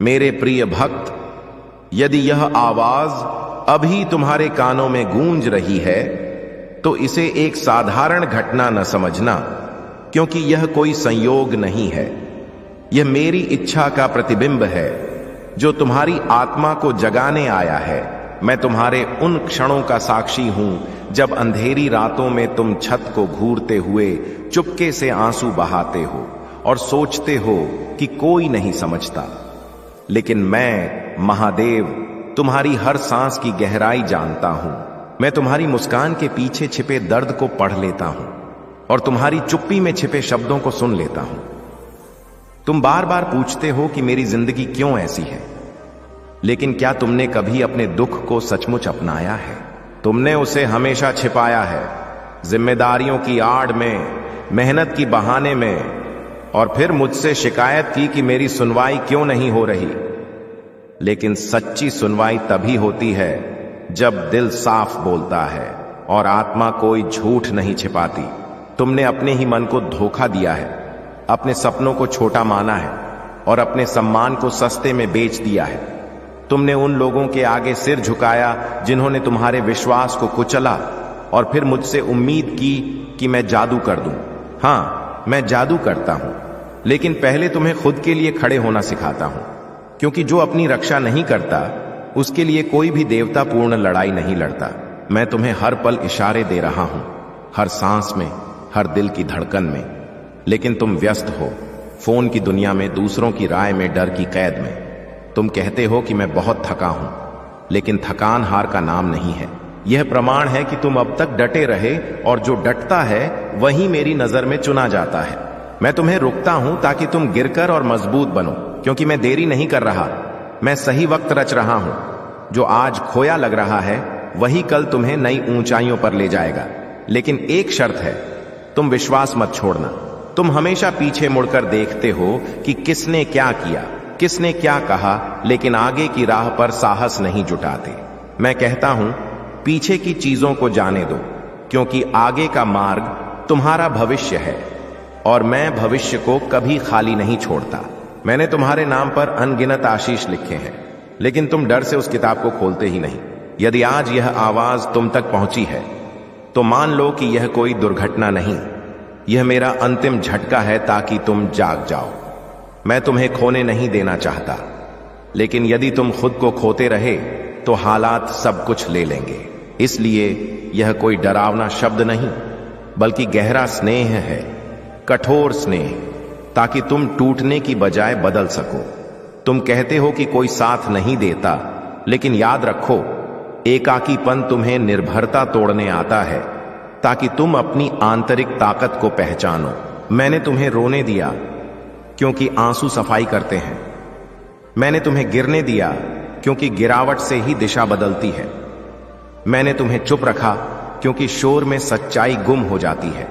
मेरे प्रिय भक्त, यदि यह आवाज अभी तुम्हारे कानों में गूंज रही है तो इसे एक साधारण घटना न समझना, क्योंकि यह कोई संयोग नहीं है। यह मेरी इच्छा का प्रतिबिंब है जो तुम्हारी आत्मा को जगाने आया है। मैं तुम्हारे उन क्षणों का साक्षी हूं जब अंधेरी रातों में तुम छत को घूरते हुए चुपके से आंसू बहाते हो और सोचते हो कि कोई नहीं समझता। लेकिन मैं महादेव तुम्हारी हर सांस की गहराई जानता हूं। मैं तुम्हारी मुस्कान के पीछे छिपे दर्द को पढ़ लेता हूं और तुम्हारी चुप्पी में छिपे शब्दों को सुन लेता हूं। तुम बार बार पूछते हो कि मेरी जिंदगी क्यों ऐसी है, लेकिन क्या तुमने कभी अपने दुख को सचमुच अपनाया है? तुमने उसे हमेशा छिपाया है, जिम्मेदारियों की आड़ में, मेहनत की बहाने में, और फिर मुझसे शिकायत की कि मेरी सुनवाई क्यों नहीं हो रही। लेकिन सच्ची सुनवाई तभी होती है जब दिल साफ बोलता है और आत्मा कोई झूठ नहीं छिपाती। तुमने अपने ही मन को धोखा दिया है, अपने सपनों को छोटा माना है और अपने सम्मान को सस्ते में बेच दिया है। तुमने उन लोगों के आगे सिर झुकाया जिन्होंने तुम्हारे विश्वास को कुचला और फिर मुझसे उम्मीद की कि मैं जादू कर दूं। हां, मैं जादू करता हूं, लेकिन पहले तुम्हें खुद के लिए खड़े होना सिखाता हूं, क्योंकि जो अपनी रक्षा नहीं करता उसके लिए कोई भी देवता पूर्ण लड़ाई नहीं लड़ता। मैं तुम्हें हर पल इशारे दे रहा हूं, हर सांस में, हर दिल की धड़कन में, लेकिन तुम व्यस्त हो फोन की दुनिया में, दूसरों की राय में, डर की कैद में। तुम कहते हो कि मैं बहुत थका हूं, लेकिन थकान हार का नाम नहीं है। यह प्रमाण है कि तुम अब तक डटे रहे, और जो डटता है वही मेरी नजर में चुना जाता है। मैं तुम्हें रोकता हूं ताकि तुम गिरकर और मजबूत बनो, क्योंकि मैं देरी नहीं कर रहा। मैं सही वक्त रच रहा हूं। जो आज खोया लग रहा है वही कल तुम्हें नई ऊंचाइयों पर ले जाएगा। लेकिन एक शर्त है, तुम विश्वास मत छोड़ना। तुम हमेशा पीछे मुड़कर देखते हो कि किसने क्या किया, किसने क्या कहा, लेकिन आगे की राह पर साहस नहीं जुटाते। मैं कहता हूं, पीछे की चीजों को जाने दो, क्योंकि आगे का मार्ग तुम्हारा भविष्य है, और मैं भविष्य को कभी खाली नहीं छोड़ता। मैंने तुम्हारे नाम पर अनगिनत आशीष लिखे हैं, लेकिन तुम डर से उस किताब को खोलते ही नहीं। यदि आज यह आवाज तुम तक पहुंची है तो मान लो कि यह कोई दुर्घटना नहीं, यह मेरा अंतिम झटका है ताकि तुम जाग जाओ। मैं तुम्हें खोने नहीं देना चाहता, लेकिन यदि तुम खुद को खोते रहे तो हालात सब कुछ ले लेंगे। इसलिए यह कोई डरावना शब्द नहीं, बल्कि गहरा स्नेह है, कठोर स्नेह, ताकि तुम टूटने की बजाय बदल सको। तुम कहते हो कि कोई साथ नहीं देता, लेकिन याद रखो, एकाकीपन तुम्हें निर्भरता तोड़ने आता है, ताकि तुम अपनी आंतरिक ताकत को पहचानो। मैंने तुम्हें रोने दिया क्योंकि आंसू सफाई करते हैं। मैंने तुम्हें गिरने दिया क्योंकि गिरावट से ही दिशा बदलती है। मैंने तुम्हें चुप रखा क्योंकि शोर में सच्चाई गुम हो जाती है।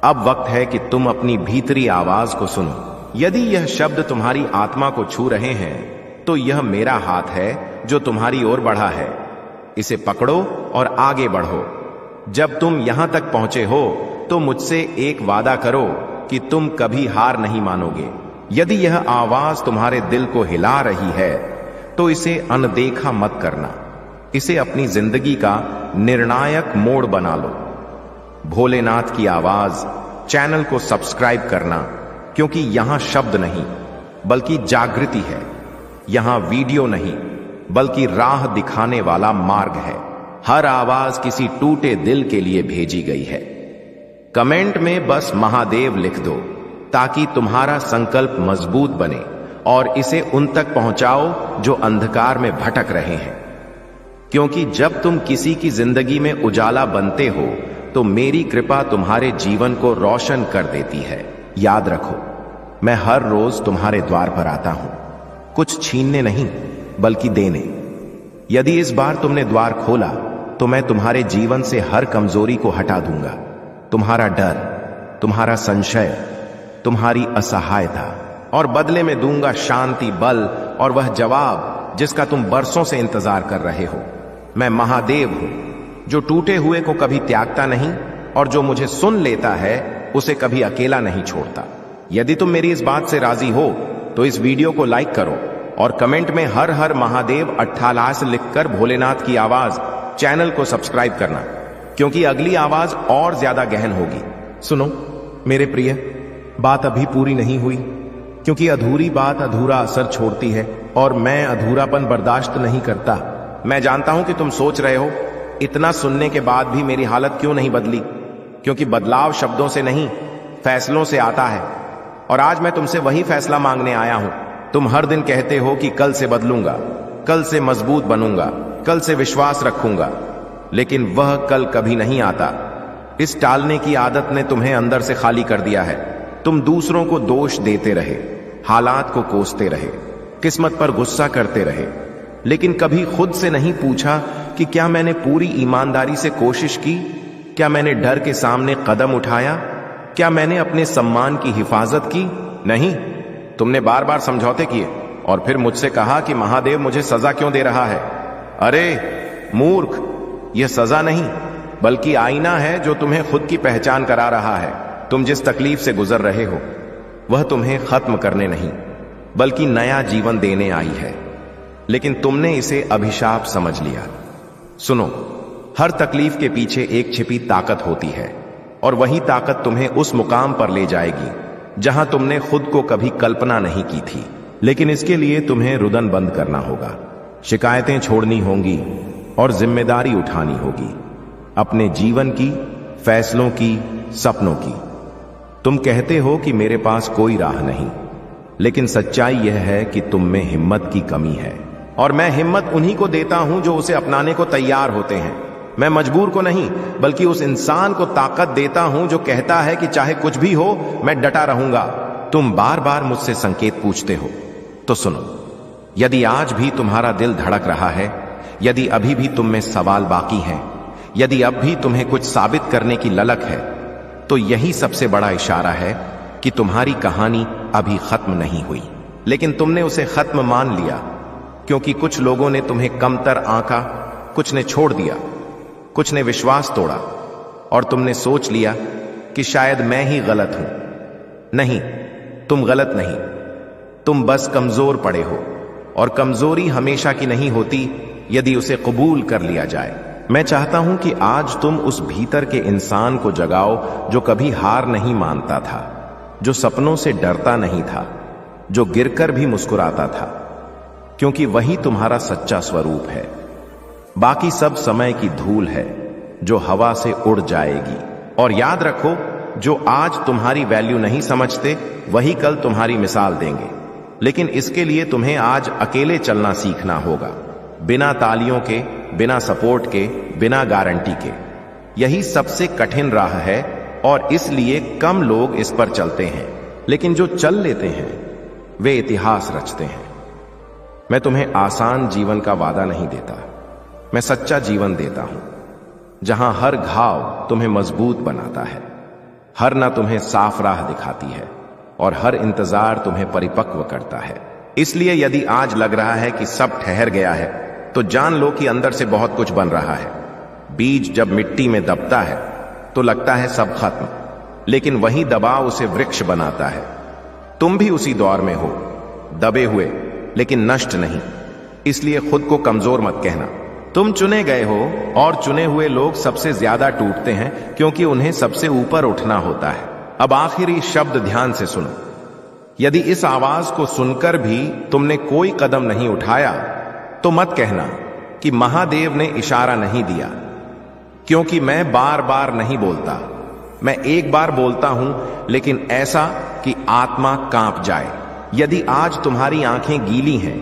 अब वक्त है कि तुम अपनी भीतरी आवाज को सुनो। यदि यह शब्द तुम्हारी आत्मा को छू रहे हैं तो यह मेरा हाथ है जो तुम्हारी ओर बढ़ा है। इसे पकड़ो और आगे बढ़ो। जब तुम यहां तक पहुंचे हो तो मुझसे एक वादा करो कि तुम कभी हार नहीं मानोगे। यदि यह आवाज तुम्हारे दिल को हिला रही है तो इसे अनदेखा मत करना। इसे अपनी जिंदगी का निर्णायक मोड़ बना लो। भोलेनाथ की आवाज चैनल को सब्सक्राइब करना, क्योंकि यहां शब्द नहीं बल्कि जागृति है। यहां वीडियो नहीं बल्कि राह दिखाने वाला मार्ग है। हर आवाज किसी टूटे दिल के लिए भेजी गई है। कमेंट में बस महादेव लिख दो ताकि तुम्हारा संकल्प मजबूत बने, और इसे उन तक पहुंचाओ जो अंधकार में भटक रहे हैं। क्योंकि जब तुम किसी की जिंदगी में उजाला बनते हो तो मेरी कृपा तुम्हारे जीवन को रोशन कर देती है। याद रखो, मैं हर रोज तुम्हारे द्वार पर आता हूं, कुछ छीनने नहीं बल्कि देने। यदि इस बार तुमने द्वार खोला तो मैं तुम्हारे जीवन से हर कमजोरी को हटा दूंगा। तुम्हारा डर, तुम्हारा संशय, तुम्हारी असहायता, और बदले में दूंगा शांति, बल और वह जवाब जिसका तुम बरसों से इंतजार कर रहे हो। मैं महादेव हूं जो टूटे हुए को कभी त्यागता नहीं, और जो मुझे सुन लेता है उसे कभी अकेला नहीं छोड़ता। यदि तुम मेरी इस बात से राजी हो तो इस वीडियो को लाइक करो और कमेंट में हर हर महादेव 88 लिखकर भोलेनाथ की आवाज चैनल को सब्सक्राइब करना, क्योंकि अगली आवाज और ज्यादा गहन होगी। सुनो मेरे प्रिय, बात अभी पूरी नहीं हुई, क्योंकि अधूरी बात अधूरा असर छोड़ती है और मैं अधूरापन बर्दाश्त नहीं करता। मैं जानता हूं कि तुम सोच रहे हो इतना सुनने के बाद भी मेरी हालत क्यों नहीं बदली, क्योंकि बदलाव शब्दों से नहीं फैसलों से आता है। और आज मैं तुमसे वही फैसला मांगने आया हूं। तुम हर दिन कहते हो कि कल से बदलूंगा, कल से मजबूत बनूंगा, कल से विश्वास रखूंगा, लेकिन वह कल कभी नहीं आता। इस टालने की आदत ने तुम्हें अंदर से खाली कर दिया है। तुम दूसरों को दोष देते रहे, हालात को कोसते रहे, किस्मत पर गुस्सा करते रहे, लेकिन कभी खुद से नहीं पूछा कि क्या मैंने पूरी ईमानदारी से कोशिश की, क्या मैंने डर के सामने कदम उठाया, क्या मैंने अपने सम्मान की हिफाजत की? नहीं, तुमने बार बार समझौते किए और फिर मुझसे कहा कि महादेव मुझे सजा क्यों दे रहा है। अरे मूर्ख, यह सजा नहीं बल्कि आईना है जो तुम्हें खुद की पहचान करा रहा है। तुम जिस तकलीफ से गुजर रहे हो वह तुम्हें खत्म करने नहीं बल्कि नया जीवन देने आई है, लेकिन तुमने इसे अभिशाप समझ लिया। सुनो, हर तकलीफ के पीछे एक छिपी ताकत होती है और वही ताकत तुम्हें उस मुकाम पर ले जाएगी जहां तुमने खुद को कभी कल्पना नहीं की थी। लेकिन इसके लिए तुम्हें रुदन बंद करना होगा, शिकायतें छोड़नी होंगी और जिम्मेदारी उठानी होगी, अपने जीवन की, फैसलों की, सपनों की। तुम कहते हो कि मेरे पास कोई राह नहीं, लेकिन सच्चाई यह है कि तुम में हिम्मत की कमी है और मैं हिम्मत उन्हीं को देता हूं जो उसे अपनाने को तैयार होते हैं। मैं मजबूर को नहीं बल्कि उस इंसान को ताकत देता हूं जो कहता है कि चाहे कुछ भी हो मैं डटा रहूंगा। तुम बार बार मुझसे संकेत पूछते हो, तो सुनो। यदि आज भी तुम्हारा दिल धड़क रहा है, यदि अभी भी तुम में सवाल बाकी हैं, यदि अब भी तुम्हें कुछ साबित करने की ललक है, तो यही सबसे बड़ा इशारा है कि तुम्हारी कहानी अभी खत्म नहीं हुई। लेकिन तुमने उसे खत्म मान लिया, क्योंकि कुछ लोगों ने तुम्हें कमतर आंका, कुछ ने छोड़ दिया, कुछ ने विश्वास तोड़ा और तुमने सोच लिया कि शायद मैं ही गलत हूं। नहीं, तुम गलत नहीं, तुम बस कमजोर पड़े हो और कमजोरी हमेशा की नहीं होती यदि उसे कबूल कर लिया जाए। मैं चाहता हूं कि आज तुम उस भीतर के इंसान को जगाओ जो कभी हार नहीं मानता था, जो सपनों से डरता नहीं था, जो गिरकर भी मुस्कुराता था, क्योंकि वही तुम्हारा सच्चा स्वरूप है। बाकी सब समय की धूल है जो हवा से उड़ जाएगी। और याद रखो, जो आज तुम्हारी वैल्यू नहीं समझते वही कल तुम्हारी मिसाल देंगे। लेकिन इसके लिए तुम्हें आज अकेले चलना सीखना होगा, बिना तालियों के, बिना सपोर्ट के, बिना गारंटी के। यही सबसे कठिन राह है और इसलिए कम लोग इस पर चलते हैं, लेकिन जो चल लेते हैं वे इतिहास रचते हैं। मैं तुम्हें आसान जीवन का वादा नहीं देता, मैं सच्चा जीवन देता हूं, जहां हर घाव तुम्हें मजबूत बनाता है, हर ना तुम्हें साफ राह दिखाती है और हर इंतजार तुम्हें परिपक्व करता है। इसलिए यदि आज लग रहा है कि सब ठहर गया है, तो जान लो कि अंदर से बहुत कुछ बन रहा है। बीज जब मिट्टी में दबता है तो लगता है सब खत्म, लेकिन वही दबाव उसे वृक्ष बनाता है। तुम भी उसी दौर में हो, दबे हुए लेकिन नष्ट नहीं। इसलिए खुद को कमजोर मत कहना। तुम चुने गए हो और चुने हुए लोग सबसे ज्यादा टूटते हैं, क्योंकि उन्हें सबसे ऊपर उठना होता है। अब आखिरी शब्द ध्यान से सुनो। यदि इस आवाज को सुनकर भी तुमने कोई कदम नहीं उठाया, तो मत कहना कि महादेव ने इशारा नहीं दिया, क्योंकि मैं बार बार नहीं बोलता। मैं एक बार बोलता हूं, लेकिन ऐसा कि आत्मा कांप जाए। यदि आज तुम्हारी आंखें गीली हैं,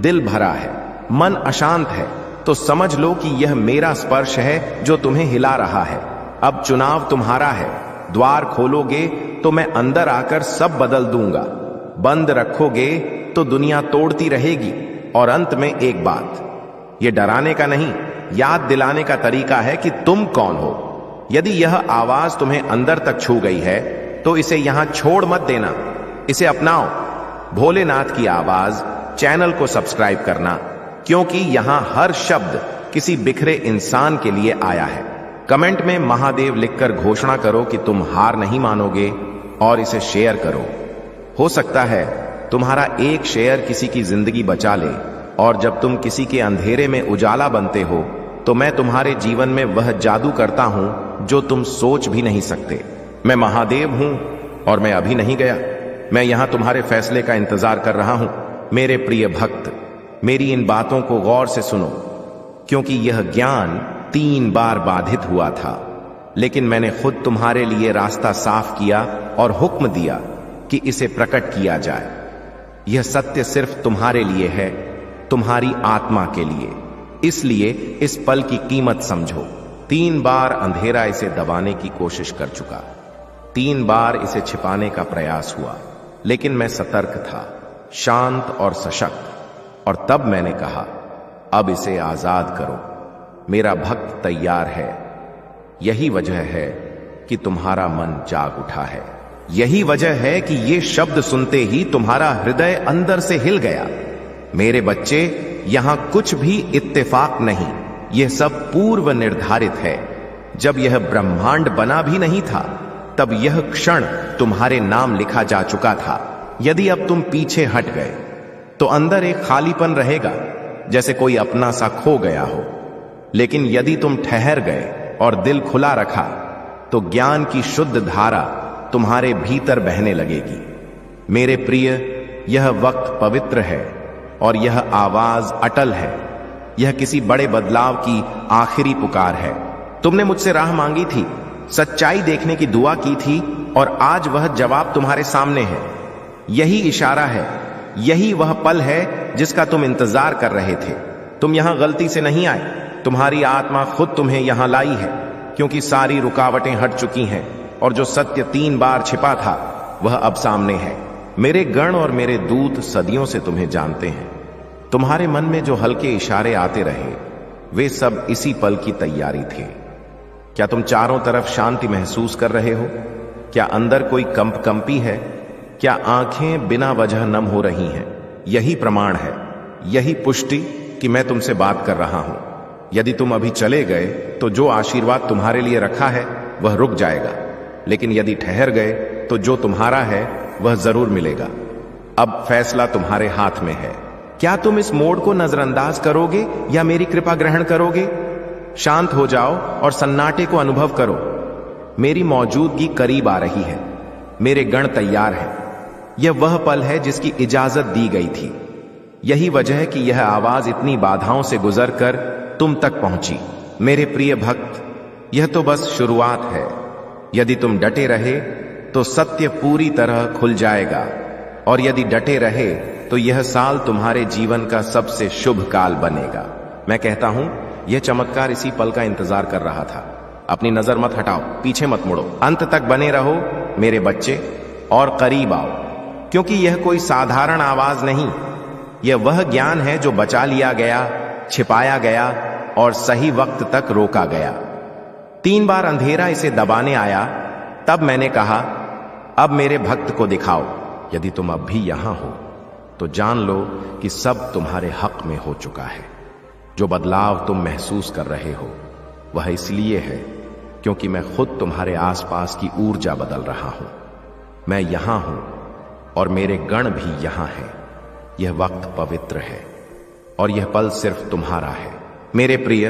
दिल भरा है, मन अशांत है, तो समझ लो कि यह मेरा स्पर्श है जो तुम्हें हिला रहा है। अब चुनाव तुम्हारा है। द्वार खोलोगे तो मैं अंदर आकर सब बदल दूंगा, बंद रखोगे तो दुनिया तोड़ती रहेगी। और अंत में एक बात, यह डराने का नहीं, याद दिलाने का तरीका है कि तुम कौन हो। यदि यह आवाज तुम्हें अंदर तक छू गई है, तो इसे यहां छोड़ मत देना, इसे अपनाओ। भोलेनाथ की आवाज चैनल को सब्सक्राइब करना, क्योंकि यहां हर शब्द किसी बिखरे इंसान के लिए आया है। कमेंट में महादेव लिखकर घोषणा करो कि तुम हार नहीं मानोगे और इसे शेयर करो। हो सकता है तुम्हारा एक शेयर किसी की जिंदगी बचा ले, और जब तुम किसी के अंधेरे में उजाला बनते हो तो मैं तुम्हारे जीवन में वह जादू करता हूं जो तुम सोच भी नहीं सकते। मैं महादेव हूं और मैं अभी नहीं गया। मैं यहां तुम्हारे फैसले का इंतजार कर रहा हूं। मेरे प्रिय भक्त, मेरी इन बातों को गौर से सुनो, क्योंकि यह ज्ञान 3 बार बाधित हुआ था, लेकिन मैंने खुद तुम्हारे लिए रास्ता साफ किया और हुक्म दिया कि इसे प्रकट किया जाए। यह सत्य सिर्फ तुम्हारे लिए है, तुम्हारी आत्मा के लिए। इसलिए इस पल की कीमत समझो। 3 बार अंधेरा इसे दबाने की कोशिश कर चुका, 3 बार इसे छिपाने का प्रयास हुआ, लेकिन मैं सतर्क था, शांत और सशक्त। और तब मैंने कहा, अब इसे आजाद करो। मेरा भक्त तैयार है। यही वजह है कि तुम्हारा मन जाग उठा है। यही वजह है कि ये शब्द सुनते ही तुम्हारा हृदय अंदर से हिल गया। मेरे बच्चे, यहां कुछ भी इत्तेफाक नहीं, यह सब पूर्व निर्धारित है। जब यह ब्रह्मांड बना भी नहीं था, तब यह क्षण तुम्हारे नाम लिखा जा चुका था। यदि अब तुम पीछे हट गए तो अंदर एक खालीपन रहेगा, जैसे कोई अपना सा खो गया हो। लेकिन यदि तुम ठहर गए और दिल खुला रखा, तो ज्ञान की शुद्ध धारा तुम्हारे भीतर बहने लगेगी। मेरे प्रिय, यह वक्त पवित्र है और यह आवाज अटल है। यह किसी बड़े बदलाव की आखिरी पुकार है। तुमने मुझसे राह मांगी थी, सच्चाई देखने की दुआ की थी, और आज वह जवाब तुम्हारे सामने है। यही इशारा है, यही वह पल है जिसका तुम इंतजार कर रहे थे। तुम यहां गलती से नहीं आए, तुम्हारी आत्मा खुद तुम्हें यहां लाई है, क्योंकि सारी रुकावटें हट चुकी हैं और जो सत्य 3 बार छिपा था वह अब सामने है। मेरे गण और मेरे दूत सदियों से तुम्हें जानते हैं। तुम्हारे मन में जो हल्के इशारे आते रहे, वे सब इसी पल की तैयारी थे। क्या तुम चारों तरफ शांति महसूस कर रहे हो? क्या अंदर कोई कंपी है? क्या आंखें बिना वजह नम हो रही हैं? यही प्रमाण है, यही पुष्टि कि मैं तुमसे बात कर रहा हूं। यदि तुम अभी चले गए तो जो आशीर्वाद तुम्हारे लिए रखा है वह रुक जाएगा, लेकिन यदि ठहर गए तो जो तुम्हारा है वह जरूर मिलेगा। अब फैसला तुम्हारे हाथ में है। क्या तुम इस मोड़ को नजरअंदाज करोगे या मेरी कृपा ग्रहण करोगे? शांत हो जाओ और सन्नाटे को अनुभव करो। मेरी मौजूदगी करीब आ रही है। मेरे गण तैयार हैं। यह वह पल है जिसकी इजाजत दी गई थी। यही वजह है कि यह आवाज इतनी बाधाओं से गुजरकर तुम तक पहुंची। मेरे प्रिय भक्त, यह तो बस शुरुआत है। यदि तुम डटे रहे तो सत्य पूरी तरह खुल जाएगा, और यदि डटे रहे तो यह साल तुम्हारे जीवन का सबसे शुभ काल बनेगा। मैं कहता हूं, यह चमत्कार इसी पल का इंतजार कर रहा था। अपनी नजर मत हटाओ, पीछे मत मुड़ो, अंत तक बने रहो मेरे बच्चे, और करीब आओ, क्योंकि यह कोई साधारण आवाज नहीं, यह वह ज्ञान है जो बचा लिया गया, छिपाया गया और सही वक्त तक रोका गया। 3 बार अंधेरा इसे दबाने आया, तब मैंने कहा, अब मेरे भक्त को दिखाओ। यदि तुम अब भी यहां हो तो जान लो कि सब तुम्हारे हक में हो चुका है। जो बदलाव तुम महसूस कर रहे हो वह इसलिए है क्योंकि मैं खुद तुम्हारे आसपास की ऊर्जा बदल रहा हूं। मैं यहां हूं और मेरे गण भी यहां हैं। यह वक्त पवित्र है और यह पल सिर्फ तुम्हारा है। मेरे प्रिय,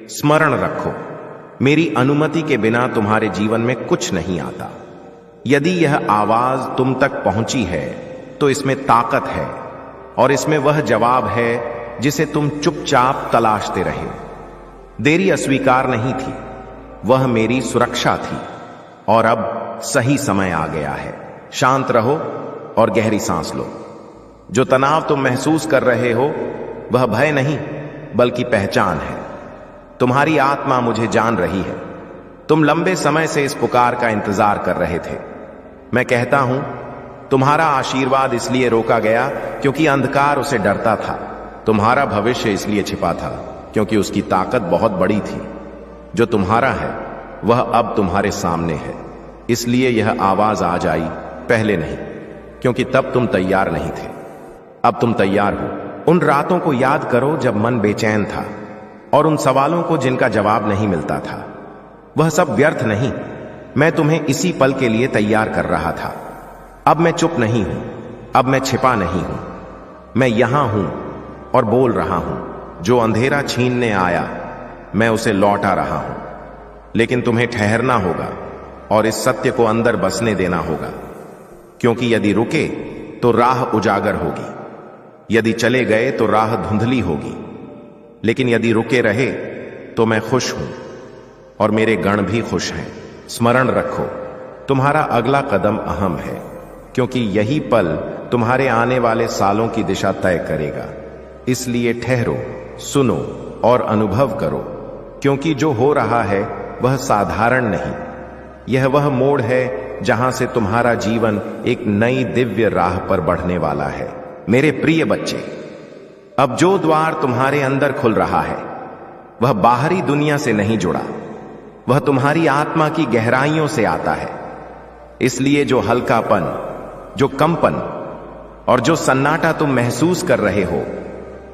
स्मरण रखो, मेरी अनुमति के बिना तुम्हारे जीवन में कुछ नहीं आता। यदि यह आवाज तुम तक पहुंची है तो इसमें ताकत है, और इसमें वह जवाब है जिसे तुम चुपचाप तलाशते रहे। देरी अस्वीकार नहीं थी, वह मेरी सुरक्षा थी, और अब सही समय आ गया है। शांत रहो और गहरी सांस लो। जो तनाव तुम महसूस कर रहे हो वह भय नहीं बल्कि पहचान है। तुम्हारी आत्मा मुझे जान रही है। तुम लंबे समय से इस पुकार का इंतजार कर रहे थे। मैं कहता हूं, तुम्हारा आशीर्वाद इसलिए रोका गया क्योंकि अंधकार उसे डरता था। तुम्हारा भविष्य इसलिए छिपा था क्योंकि उसकी ताकत बहुत बड़ी थी। जो तुम्हारा है वह अब तुम्हारे सामने है। इसलिए यह आवाज आज आई, पहले नहीं, क्योंकि तब तुम तैयार नहीं थे। अब तुम तैयार हो। उन रातों को याद करो जब मन बेचैन था, और उन सवालों को जिनका जवाब नहीं मिलता था। वह सब व्यर्थ नहीं। मैं तुम्हें इसी पल के लिए तैयार कर रहा था। अब मैं चुप नहीं हूं। अब मैं छिपा नहीं हूं, मैं यहां हूं और बोल रहा हूं। जो अंधेरा छीनने आया, मैं उसे लौटा रहा हूं। लेकिन तुम्हें ठहरना होगा और इस सत्य को अंदर बसने देना होगा, क्योंकि यदि रुके तो राह उजागर होगी, यदि चले गए तो राह धुंधली होगी। लेकिन यदि रुके रहे तो मैं खुश हूं और मेरे गण भी खुश हैं। स्मरण रखो, तुम्हारा अगला कदम अहम है, क्योंकि यही पल तुम्हारे आने वाले सालों की दिशा तय करेगा। इसलिए ठहरो, सुनो और अनुभव करो, क्योंकि जो हो रहा है वह साधारण नहीं। यह वह मोड़ है जहां से तुम्हारा जीवन एक नई दिव्य राह पर बढ़ने वाला है। मेरे प्रिय बच्चे, अब जो द्वार तुम्हारे अंदर खुल रहा है वह बाहरी दुनिया से नहीं जुड़ा, वह तुम्हारी आत्मा की गहराइयों से आता है। इसलिए जो हल्कापन, जो कंपन और जो सन्नाटा तुम महसूस कर रहे हो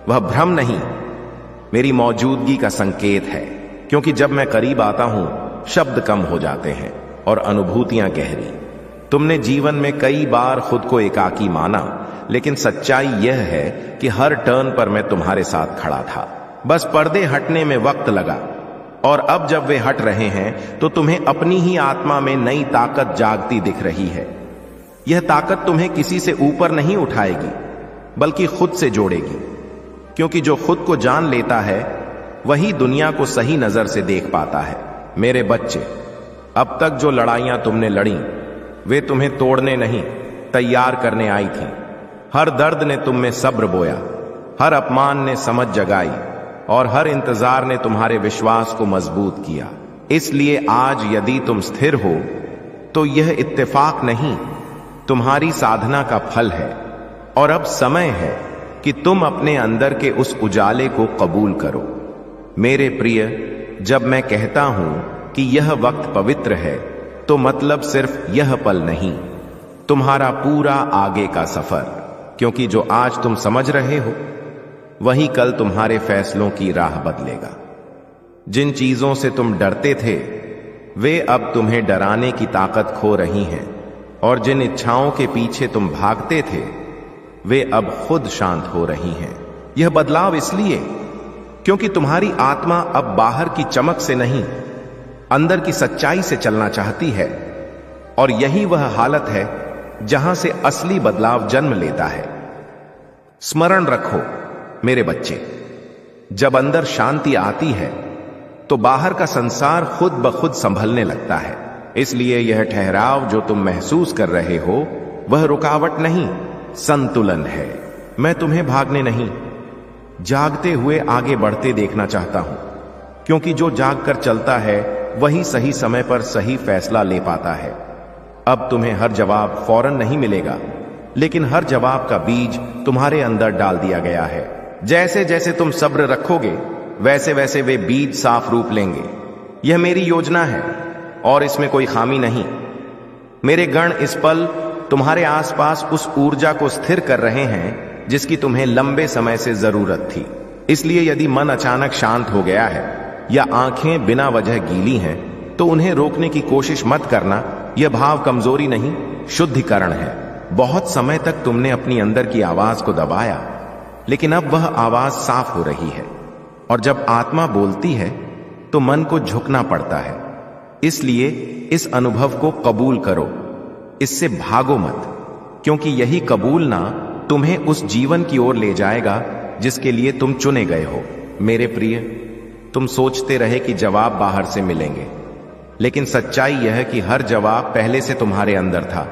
वह भ्रम नहीं, मेरी मौजूदगी का संकेत है। क्योंकि जब मैं करीब आता हूं शब्द कम हो जाते हैं और अनुभूतियां गहरी। तुमने जीवन में कई बार खुद को एकाकी माना, लेकिन सच्चाई यह है कि हर टर्न पर मैं तुम्हारे साथ खड़ा था। बस पर्दे हटने में वक्त लगा, और अब जब वे हट रहे हैं तो तुम्हें अपनी ही आत्मा में नई ताकत जागती दिख रही है। यह ताकत तुम्हें किसी से ऊपर नहीं उठाएगी, बल्कि खुद से जोड़ेगी। क्योंकि जो खुद को जान लेता है वही दुनिया को सही नजर से देख पाता है। मेरे बच्चे, अब तक जो लड़ाइयां तुमने लड़ी वे तुम्हें तोड़ने नहीं, तैयार करने आई थी। हर दर्द ने तुम में सब्र बोया, हर अपमान ने समझ जगाई और हर इंतजार ने तुम्हारे विश्वास को मजबूत किया। इसलिए आज यदि तुम स्थिर हो तो यह इत्तेफाक नहीं, तुम्हारी साधना का फल है। और अब समय है कि तुम अपने अंदर के उस उजाले को कबूल करो। मेरे प्रिय, जब मैं कहता हूं कि यह वक्त पवित्र है तो मतलब सिर्फ यह पल नहीं, तुम्हारा पूरा आगे का सफर। क्योंकि जो आज तुम समझ रहे हो वही कल तुम्हारे फैसलों की राह बदलेगा। जिन चीजों से तुम डरते थे वे अब तुम्हें डराने की ताकत खो रही हैं, और जिन इच्छाओं के पीछे तुम भागते थे वे अब खुद शांत हो रही हैं। यह बदलाव इसलिए क्योंकि तुम्हारी आत्मा अब बाहर की चमक से नहीं, अंदर की सच्चाई से चलना चाहती है। और यही वह हालत है जहां से असली बदलाव जन्म लेता है। स्मरण रखो मेरे बच्चे, जब अंदर शांति आती है तो बाहर का संसार खुद ब खुद संभलने लगता है। इसलिए यह ठहराव जो तुम महसूस कर रहे हो वह रुकावट नहीं, संतुलन है। मैं तुम्हें भागने नहीं, जागते हुए आगे बढ़ते देखना चाहता हूं। क्योंकि जो जाग कर चलता है वही सही समय पर सही फैसला ले पाता है। अब तुम्हें हर जवाब फौरन नहीं मिलेगा, लेकिन हर जवाब का बीज तुम्हारे अंदर डाल दिया गया है। जैसे जैसे तुम सब्र रखोगे वैसे वैसे वे बीज साफ रूप लेंगे। यह मेरी योजना है और इसमें कोई खामी नहीं। मेरे गण इस पल तुम्हारे आसपास उस ऊर्जा को स्थिर कर रहे हैं जिसकी तुम्हें लंबे समय से जरूरत थी। इसलिए यदि मन अचानक शांत हो गया है या आंखें बिना वजह गीली हैं तो उन्हें रोकने की कोशिश मत करना। यह भाव कमजोरी नहीं, शुद्धिकरण है। बहुत समय तक तुमने अपनी अंदर की आवाज को दबाया, लेकिन अब वह आवाज साफ हो रही है। और जब आत्मा बोलती है तो मन को झुकना पड़ता है। इसलिए इस अनुभव को कबूल करो, इससे भागो मत, क्योंकि यही कबूलना तुम्हें उस जीवन की ओर ले जाएगा जिसके लिए तुम चुने गए हो। मेरे प्रिय, तुम सोचते रहे कि जवाब बाहर से मिलेंगे, लेकिन सच्चाई यह है कि हर जवाब पहले से तुम्हारे अंदर था,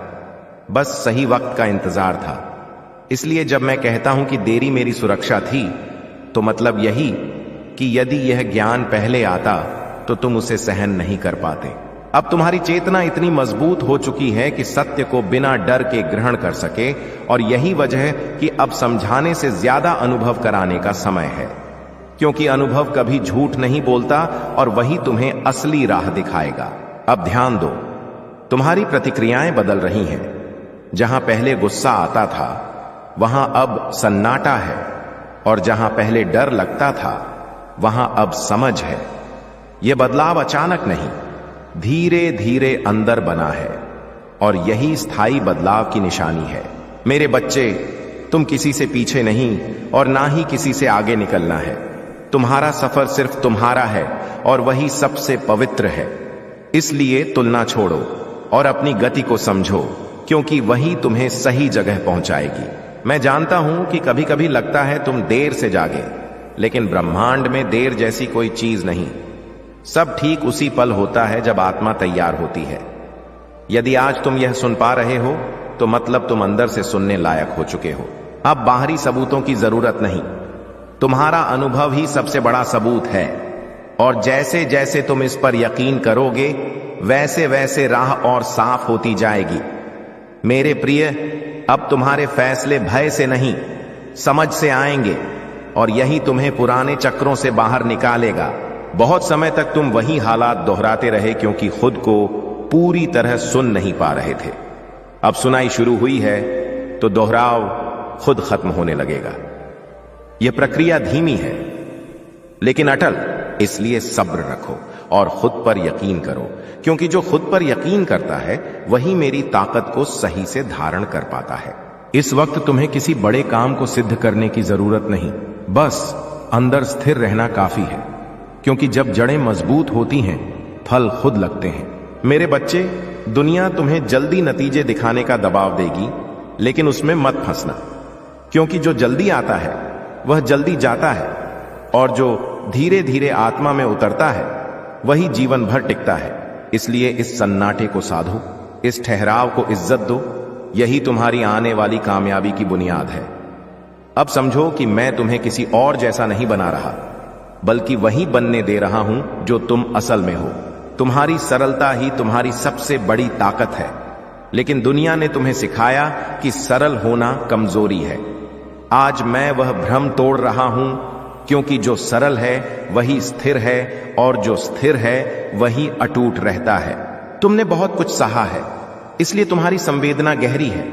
बस सही वक्त का इंतजार था। इसलिए जब मैं कहता हूं कि देरी मेरी सुरक्षा थी, तो मतलब यही कि यदि यह ज्ञान पहले आता तो तुम उसे सहन नहीं कर पाते। अब तुम्हारी चेतना इतनी मजबूत हो चुकी है कि सत्य को बिना डर के ग्रहण कर सके, और यही वजह है कि अब समझाने से ज्यादा अनुभव कराने का समय है। क्योंकि अनुभव कभी झूठ नहीं बोलता और वही तुम्हें असली राह दिखाएगा। अब ध्यान दो, तुम्हारी प्रतिक्रियाएं बदल रही हैं। जहां पहले गुस्सा आता था वहां अब सन्नाटा है, और जहां पहले डर लगता था वहां अब समझ है। यह बदलाव अचानक नहीं, धीरे धीरे अंदर बना है, और यही स्थायी बदलाव की निशानी है। मेरे बच्चे, तुम किसी से पीछे नहीं और ना ही किसी से आगे निकलना है। तुम्हारा सफर सिर्फ तुम्हारा है और वही सबसे पवित्र है। इसलिए तुलना छोड़ो और अपनी गति को समझो, क्योंकि वही तुम्हें सही जगह पहुंचाएगी। मैं जानता हूं कि कभी कभी लगता है तुम देर से जागे, लेकिन ब्रह्मांड में देर जैसी कोई चीज नहीं। सब ठीक उसी पल होता है जब आत्मा तैयार होती है। यदि आज तुम यह सुन पा रहे हो तो मतलब तुम अंदर से सुनने लायक हो चुके हो। अब बाहरी सबूतों की जरूरत नहीं, तुम्हारा अनुभव ही सबसे बड़ा सबूत है। और जैसे जैसे तुम इस पर यकीन करोगे, वैसे वैसे राह और साफ होती जाएगी। मेरे प्रिय, अब तुम्हारे फैसले भय से नहीं, समझ से आएंगे, और यही तुम्हें पुराने चक्रों से बाहर निकालेगा। बहुत समय तक तुम वही हालात दोहराते रहे क्योंकि खुद को पूरी तरह सुन नहीं पा रहे थे। अब सुनाई शुरू हुई है तो दोहराव खुद खत्म होने लगेगा। यह प्रक्रिया धीमी है लेकिन अटल, इसलिए सब्र रखो और खुद पर यकीन करो, क्योंकि जो खुद पर यकीन करता है वही मेरी ताकत को सही से धारण कर पाता है। इस वक्त तुम्हें किसी बड़े काम को सिद्ध करने की जरूरत नहीं, बस अंदर स्थिर रहना काफी है, क्योंकि जब जड़ें मजबूत होती हैं फल खुद लगते हैं। मेरे बच्चे, दुनिया तुम्हें जल्दी नतीजे दिखाने का दबाव देगी, लेकिन उसमें मत फंसना, क्योंकि जो जल्दी आता है वह जल्दी जाता है, और जो धीरे धीरे आत्मा में उतरता है वही जीवन भर टिकता है। इसलिए इस सन्नाटे को साधो, इस ठहराव को इज्जत दो, यही तुम्हारी आने वाली कामयाबी की बुनियाद है। अब समझो कि मैं तुम्हें किसी और जैसा नहीं बना रहा, बल्कि वही बनने दे रहा हूं जो तुम असल में हो। तुम्हारी सरलता ही तुम्हारी सबसे बड़ी ताकत है, लेकिन दुनिया ने तुम्हें सिखाया कि सरल होना कमजोरी है। आज मैं वह भ्रम तोड़ रहा हूं, क्योंकि जो सरल है वही स्थिर है, और जो स्थिर है वही अटूट रहता है। तुमने बहुत कुछ सहा है, इसलिए तुम्हारी संवेदना गहरी है,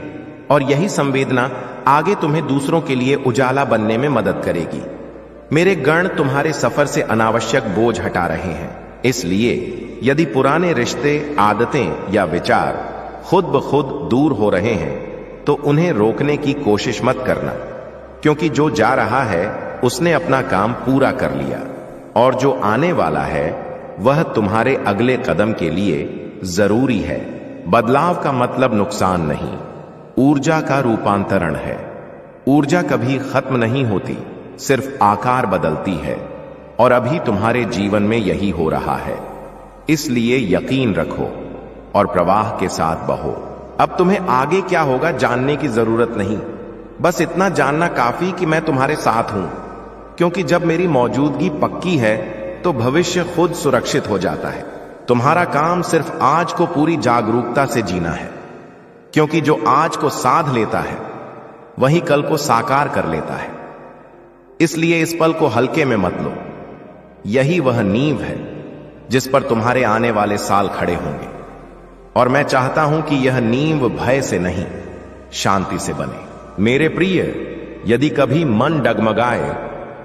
और यही संवेदना आगे तुम्हें दूसरों के लिए उजाला बनने में मदद करेगी। मेरे गण तुम्हारे सफर से अनावश्यक बोझ हटा रहे हैं। इसलिए यदि पुराने रिश्ते, आदतें या विचार खुद ब खुद दूर हो रहे हैं तो उन्हें रोकने की कोशिश मत करना, क्योंकि जो जा रहा है उसने अपना काम पूरा कर लिया, और जो आने वाला है वह तुम्हारे अगले कदम के लिए जरूरी है। बदलाव का मतलब नुकसान नहीं, ऊर्जा का रूपांतरण है। ऊर्जा कभी खत्म नहीं होती, सिर्फ आकार बदलती है, और अभी तुम्हारे जीवन में यही हो रहा है। इसलिए यकीन रखो और प्रवाह के साथ बहो। अब तुम्हें आगे क्या होगा जानने की जरूरत नहीं, बस इतना जानना काफी कि मैं तुम्हारे साथ हूं, क्योंकि जब मेरी मौजूदगी पक्की है तो भविष्य खुद सुरक्षित हो जाता है। तुम्हारा काम सिर्फ आज को पूरी जागरूकता से जीना है, क्योंकि जो आज को साध लेता है वही कल को साकार कर लेता है। इसलिए इस पल को हल्के में मत लो, यही वह नींव है जिस पर तुम्हारे आने वाले साल खड़े होंगे। और मैं चाहता हूं कि यह नींव भय से नहीं, शांति से बने। मेरे प्रिय, यदि कभी मन डगमगाए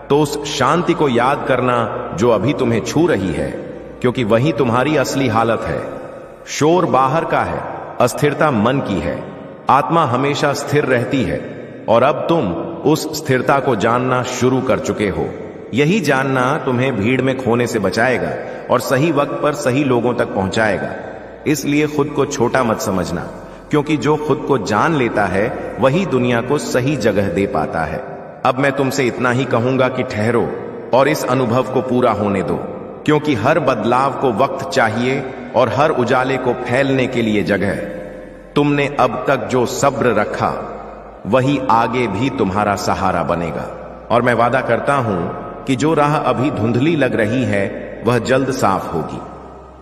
तो उस शांति को याद करना जो अभी तुम्हें छू रही है, क्योंकि वही तुम्हारी असली हालत है। शोर बाहर का है, अस्थिरता मन की है। आत्मा हमेशा स्थिर रहती है, और अब तुम उस स्थिरता को जानना शुरू कर चुके हो। यही जानना तुम्हें भीड़ में खोने से बचाएगा और सही वक्त पर सही लोगों तक पहुंचाएगा। इसलिए खुद को छोटा मत समझना, क्योंकि जो खुद को जान लेता है वही दुनिया को सही जगह दे पाता है। अब मैं तुमसे इतना ही कहूंगा कि ठहरो और इस अनुभव को पूरा होने दो, क्योंकि हर बदलाव को वक्त चाहिए और हर उजाले को फैलने के लिए जगह। तुमने अब तक जो सब्र रखा वही आगे भी तुम्हारा सहारा बनेगा, और मैं वादा करता हूं कि जो राह अभी धुंधली लग रही है वह जल्द साफ होगी।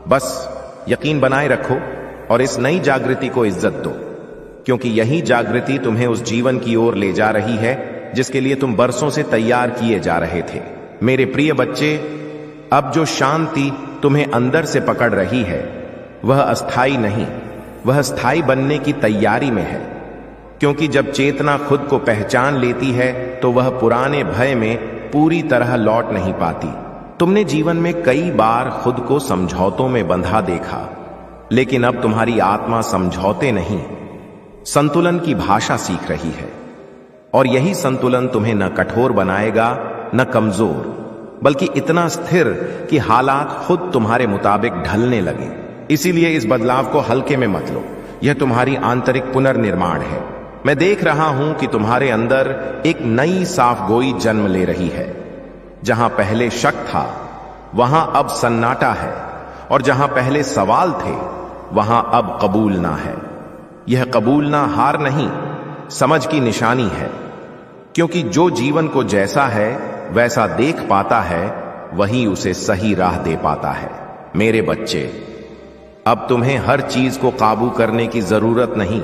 बस यकीन बनाए रखो और इस नई जागृति को इज्जत दो, क्योंकि यही जागृति तुम्हें उस जीवन की ओर ले जा रही है जिसके लिए तुम बरसों से तैयार किए जा रहे थे। मेरे प्रिय बच्चे, अब जो शांति तुम्हें अंदर से पकड़ रही है वह अस्थाई नहीं, वह स्थायी बनने की तैयारी में है। क्योंकि जब चेतना खुद को पहचान लेती है तो वह पुराने भय में पूरी तरह लौट नहीं पाती। तुमने जीवन में कई बार खुद को समझौतों में बंधा देखा, लेकिन अब तुम्हारी आत्मा समझौते नहीं संतुलन की भाषा सीख रही है। और यही संतुलन तुम्हें न कठोर बनाएगा न कमजोर, बल्कि इतना स्थिर कि हालात खुद तुम्हारे मुताबिक ढलने लगे। इसीलिए इस बदलाव को हल्के में मत लो, यह तुम्हारी आंतरिक पुनर्निर्माण है। मैं देख रहा हूं कि तुम्हारे अंदर एक नई साफगोई जन्म ले रही है। जहां पहले शक था वहां अब सन्नाटा है, और जहां पहले सवाल थे वहां अब कबूलना है। यह कबूलना हार नहीं, समझ की निशानी है, क्योंकि जो जीवन को जैसा है वैसा देख पाता है वही उसे सही राह दे पाता है। मेरे बच्चे, अब तुम्हें हर चीज को काबू करने की जरूरत नहीं,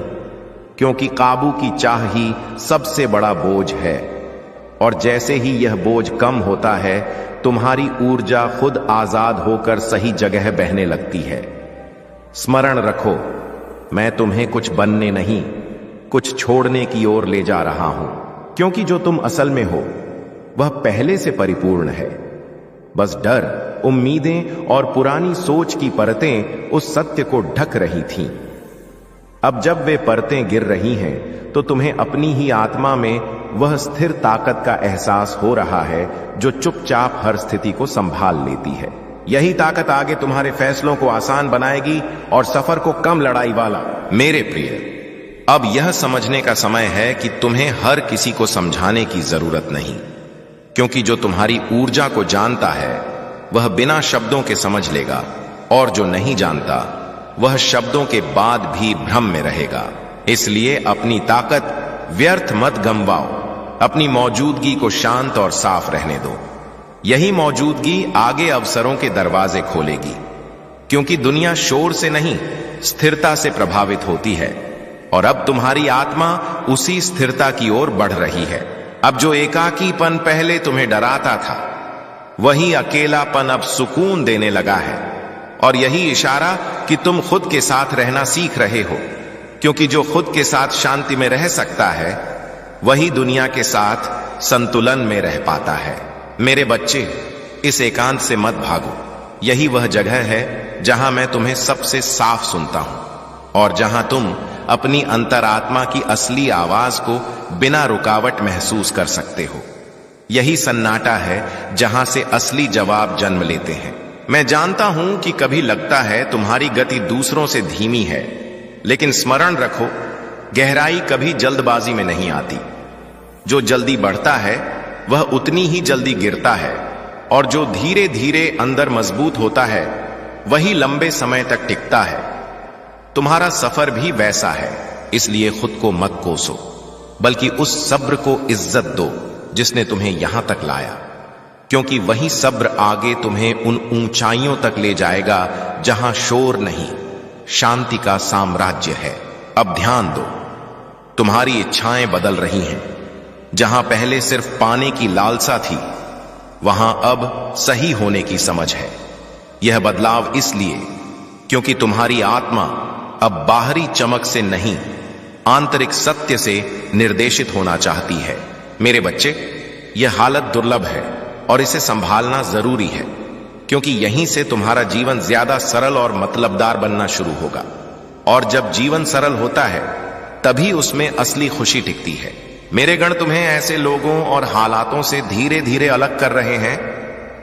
क्योंकि काबू की चाह ही सबसे बड़ा बोझ है। और जैसे ही यह बोझ कम होता है, तुम्हारी ऊर्जा खुद आजाद होकर सही जगह बहने लगती है। स्मरण रखो, मैं तुम्हें कुछ बनने नहीं, कुछ छोड़ने की ओर ले जा रहा हूं, क्योंकि जो तुम असल में हो वह पहले से परिपूर्ण है। बस डर, उम्मीदें और पुरानी सोच की परतें उस सत्य को ढक रही थीं। अब जब वे परतें गिर रही हैं, तो तुम्हें अपनी ही आत्मा में वह स्थिर ताकत का एहसास हो रहा है जो चुपचाप हर स्थिति को संभाल लेती है। यही ताकत आगे तुम्हारे फैसलों को आसान बनाएगी और सफर को कम लड़ाई वाला। मेरे प्रिय, अब यह समझने का समय है कि तुम्हें हर किसी को समझाने की जरूरत नहीं, क्योंकि जो तुम्हारी ऊर्जा को जानता है वह बिना शब्दों के समझ लेगा, और जो नहीं जानता वह शब्दों के बाद भी भ्रम में रहेगा। इसलिए अपनी ताकत व्यर्थ मत गंवाओ, अपनी मौजूदगी को शांत और साफ रहने दो। यही मौजूदगी आगे अवसरों के दरवाजे खोलेगी, क्योंकि दुनिया शोर से नहीं स्थिरता से प्रभावित होती है, और अब तुम्हारी आत्मा उसी स्थिरता की ओर बढ़ रही है। अब जो एकाकीपन पहले तुम्हें डराता था, वही अकेलापन अब सुकून देने लगा है। और यही इशारा कि तुम खुद के साथ रहना सीख रहे हो, क्योंकि जो खुद के साथ शांति में रह सकता है वही दुनिया के साथ संतुलन में रह पाता है। मेरे बच्चे, इस एकांत से मत भागो। यही वह जगह है जहां मैं तुम्हें सबसे साफ सुनता हूं, और जहां तुम अपनी अंतरात्मा की असली आवाज को बिना रुकावट महसूस कर सकते हो। यही सन्नाटा है जहां से असली जवाब जन्म लेते हैं। मैं जानता हूं कि कभी लगता है तुम्हारी गति दूसरों से धीमी है, लेकिन स्मरण रखो, गहराई कभी जल्दबाजी में नहीं आती। जो जल्दी बढ़ता है वह उतनी ही जल्दी गिरता है, और जो धीरे धीरे अंदर मजबूत होता है वही लंबे समय तक टिकता है। तुम्हारा सफर भी वैसा है, इसलिए खुद को मत कोसो, बल्कि उस सब्र को इज्जत दो जिसने तुम्हें यहां तक लाया, क्योंकि वही सब्र आगे तुम्हें उन ऊंचाइयों तक ले जाएगा जहां शोर नहीं, शांति का साम्राज्य है। अब ध्यान दो, तुम्हारी इच्छाएं बदल रही हैं। जहां पहले सिर्फ पाने की लालसा थी, वहां अब सही होने की समझ है। यह बदलाव इसलिए क्योंकि तुम्हारी आत्मा अब बाहरी चमक से नहीं, आंतरिक सत्य से निर्देशित होना चाहती है। मेरे बच्चे, यह हालत दुर्लभ है और इसे संभालना जरूरी है, क्योंकि यहीं से तुम्हारा जीवन ज्यादा सरल और मतलबदार बनना शुरू होगा। और जब जीवन सरल होता है तभी उसमें असली खुशी टिकती है। मेरे गण तुम्हें ऐसे लोगों और हालातों से धीरे धीरे अलग कर रहे हैं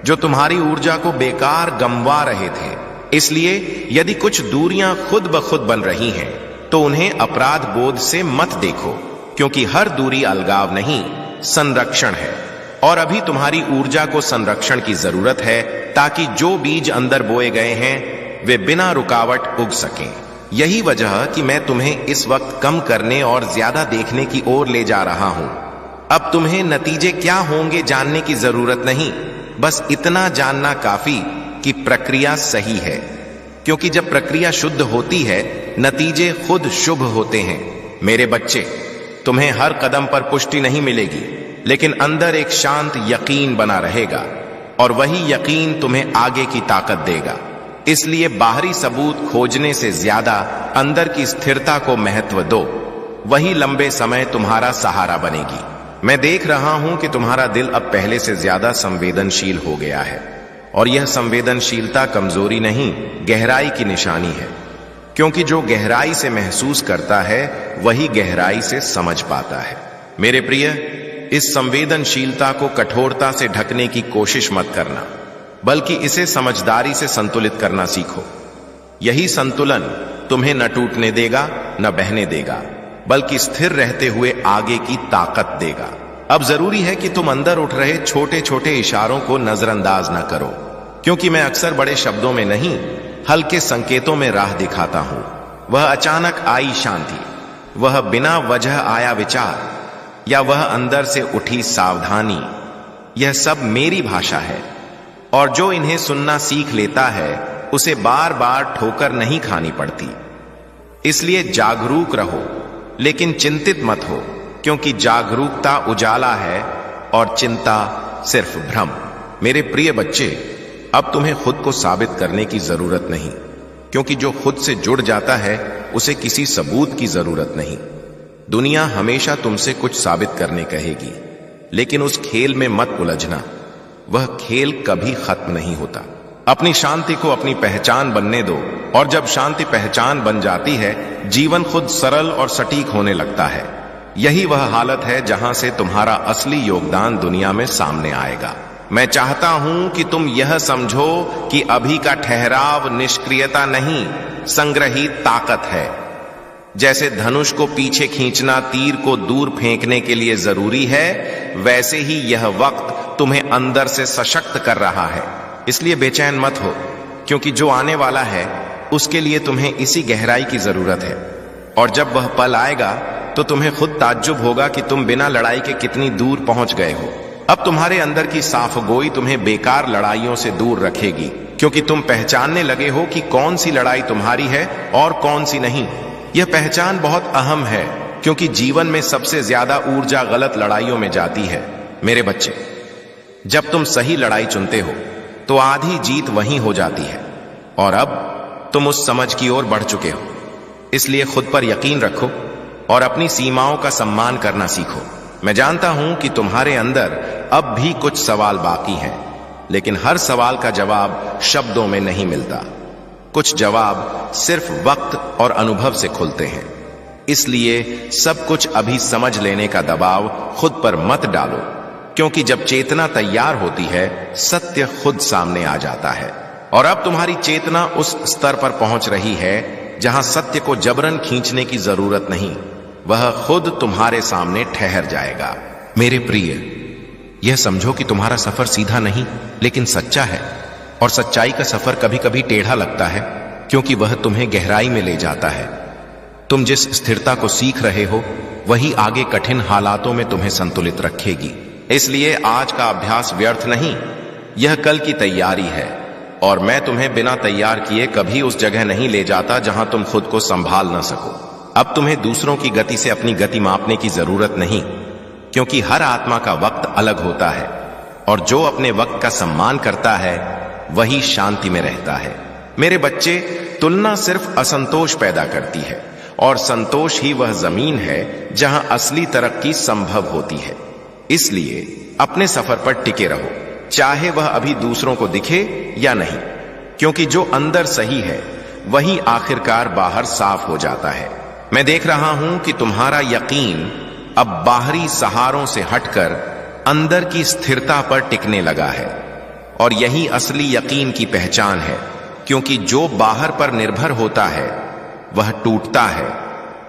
जो तुम्हारी ऊर्जा को बेकार गंवा रहे थे। इसलिए यदि कुछ दूरियां खुद ब खुद बन रही हैं, तो उन्हें अपराध बोध से मत देखो, क्योंकि हर दूरी अलगाव नहीं, संरक्षण है। और अभी तुम्हारी ऊर्जा को संरक्षण की जरूरत है, ताकि जो बीज अंदर बोए गए हैं वे बिना रुकावट उग सकें। यही वजह कि मैं तुम्हें इस वक्त कम करने और ज्यादा देखने की ओर ले जा रहा हूं। अब तुम्हें नतीजे क्या होंगे जानने की जरूरत नहीं, बस इतना जानना काफी कि प्रक्रिया सही है, क्योंकि जब प्रक्रिया शुद्ध होती है नतीजे खुद शुभ होते हैं। मेरे बच्चे, तुम्हें हर कदम पर पुष्टि नहीं मिलेगी, लेकिन अंदर एक शांत यकीन बना रहेगा, और वही यकीन तुम्हें आगे की ताकत देगा। इसलिए बाहरी सबूत खोजने से ज्यादा अंदर की स्थिरता को महत्व दो, वही लंबे समय तुम्हारा सहारा बनेगी। मैं देख रहा हूं कि तुम्हारा दिल अब पहले से ज्यादा संवेदनशील हो गया है, और यह संवेदनशीलता कमजोरी नहीं, गहराई की निशानी है। क्योंकि जो गहराई से महसूस करता है वही गहराई से समझ पाता है। मेरे प्रिय, इस संवेदनशीलता को कठोरता से ढकने की कोशिश मत करना, बल्कि इसे समझदारी से संतुलित करना सीखो। यही संतुलन तुम्हें न टूटने देगा न बहने देगा, बल्कि स्थिर रहते हुए आगे की ताकत देगा। अब जरूरी है कि तुम अंदर उठ रहे छोटे छोटे इशारों को नजरअंदाज न करो, क्योंकि मैं अक्सर बड़े शब्दों में नहीं, हल्के संकेतों में राह दिखाता हूं। वह अचानक आई शांति, वह बिना वजह आया विचार, या वह अंदर से उठी सावधानी, यह सब मेरी भाषा है। और जो इन्हें सुनना सीख लेता है उसे बार बार ठोकर नहीं खानी पड़ती। इसलिए जागरूक रहो, लेकिन चिंतित मत हो, क्योंकि जागरूकता उजाला है और चिंता सिर्फ भ्रम। मेरे प्रिय बच्चे, अब तुम्हें खुद को साबित करने की जरूरत नहीं, क्योंकि जो खुद से जुड़ जाता है उसे किसी सबूत की जरूरत नहीं। दुनिया हमेशा तुमसे कुछ साबित करने कहेगी, लेकिन उस खेल में मत उलझना, वह खेल कभी खत्म नहीं होता। अपनी शांति को अपनी पहचान बनने दो, और जब शांति पहचान बन जाती है, जीवन खुद सरल और सटीक होने लगता है। यही वह हालत है जहां से तुम्हारा असली योगदान दुनिया में सामने आएगा। मैं चाहता हूं कि तुम यह समझो कि अभी का ठहराव निष्क्रियता नहीं, संग्रहित ताकत है। जैसे धनुष को पीछे खींचना तीर को दूर फेंकने के लिए जरूरी है, वैसे ही यह वक्त तुम्हें अंदर से सशक्त कर रहा है। इसलिए बेचैन मत हो, क्योंकि जो आने वाला है उसके लिए तुम्हें इसी गहराई की जरूरत है। और जब वह पल आएगा तो तुम्हें खुद ताज्जुब होगा कि तुम बिना लड़ाई के कितनी दूर पहुंच गए हो। अब तुम्हारे अंदर की साफगोई तुम्हें बेकार लड़ाइयों से दूर रखेगी, क्योंकि तुम पहचानने लगे हो कि कौन सी लड़ाई तुम्हारी है और कौन सी नहीं। यह पहचान बहुत अहम है, क्योंकि जीवन में सबसे ज्यादा ऊर्जा गलत लड़ाइयों में जाती है। मेरे बच्चे, जब तुम सही लड़ाई चुनते हो तो आधी जीत वहीं हो जाती है, और अब तुम उस समझ की ओर बढ़ चुके हो। इसलिए खुद पर यकीन रखो और अपनी सीमाओं का सम्मान करना सीखो। मैं जानता हूं कि तुम्हारे अंदर अब भी कुछ सवाल बाकी हैं, लेकिन हर सवाल का जवाब शब्दों में नहीं मिलता। कुछ जवाब सिर्फ वक्त और अनुभव से खुलते हैं। इसलिए सब कुछ अभी समझ लेने का दबाव खुद पर मत डालो, क्योंकि जब चेतना तैयार होती है, सत्य खुद सामने आ जाता है। और अब तुम्हारी चेतना उस स्तर पर पहुंच रही है जहां सत्य को जबरन खींचने की जरूरत नहीं, वह खुद तुम्हारे सामने ठहर जाएगा। मेरे प्रिय, यह समझो कि तुम्हारा सफर सीधा नहीं लेकिन सच्चा है, और सच्चाई का सफर कभी कभी टेढ़ा लगता है, क्योंकि वह तुम्हें गहराई में ले जाता है। तुम जिस स्थिरता को सीख रहे हो वही आगे कठिन हालातों में तुम्हें संतुलित रखेगी। इसलिए आज का अभ्यास व्यर्थ नहीं, यह कल की तैयारी है। और मैं तुम्हें बिना तैयार किए कभी उस जगह नहीं ले जाता जहां तुम खुद को संभाल न सको। अब तुम्हें दूसरों की गति से अपनी गति मापने की जरूरत नहीं, क्योंकि हर आत्मा का वक्त अलग होता है, और जो अपने वक्त का सम्मान करता है वही शांति में रहता है। मेरे बच्चे, तुलना सिर्फ असंतोष पैदा करती है, और संतोष ही वह जमीन है जहां असली तरक्की संभव होती है। इसलिए अपने सफर पर टिके रहो, चाहे वह अभी दूसरों को दिखे या नहीं, क्योंकि जो अंदर सही है वही आखिरकार बाहर साफ हो जाता है। मैं देख रहा हूं कि तुम्हारा यकीन अब बाहरी सहारों से हटकर अंदर की स्थिरता पर टिकने लगा है, और यही असली यकीन की पहचान है, क्योंकि जो बाहर पर निर्भर होता है वह टूटता है,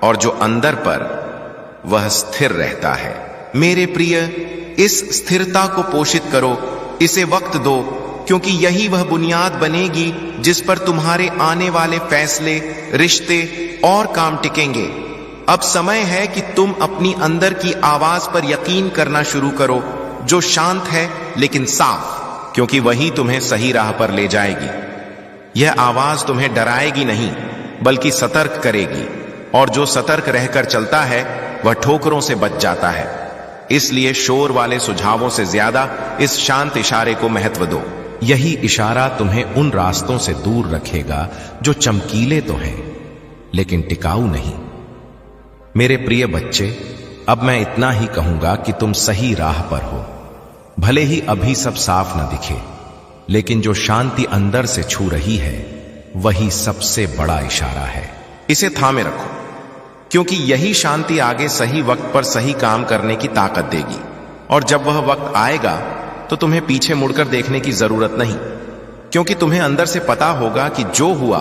और जो अंदर पर वह स्थिर रहता है। मेरे प्रिय, इस स्थिरता को पोषित करो, इसे वक्त दो, क्योंकि यही वह बुनियाद बनेगी जिस पर तुम्हारे आने वाले फैसले, रिश्ते और काम टिकेंगे। अब समय है कि तुम अपनी अंदर की आवाज पर यकीन करना शुरू करो, जो शांत है लेकिन साफ, क्योंकि वही तुम्हें सही राह पर ले जाएगी। यह आवाज तुम्हें डराएगी नहीं, बल्कि सतर्क करेगी, और जो सतर्क रहकर चलता है वह ठोकरों से बच जाता है। इसलिए शोर वाले सुझावों से ज्यादा इस शांत इशारे को महत्व दो। यही इशारा तुम्हें उन रास्तों से दूर रखेगा जो चमकीले तो हैं लेकिन टिकाऊ नहीं। मेरे प्रिय बच्चे, अब मैं इतना ही कहूंगा कि तुम सही राह पर हो। भले ही अभी सब साफ न दिखे, लेकिन जो शांति अंदर से छू रही है वही सबसे बड़ा इशारा है। इसे थामे रखो, क्योंकि यही शांति आगे सही वक्त पर सही काम करने की ताकत देगी। और जब वह वक्त आएगा तो तुम्हें पीछे मुड़कर देखने की जरूरत नहीं, क्योंकि तुम्हें अंदर से पता होगा कि जो हुआ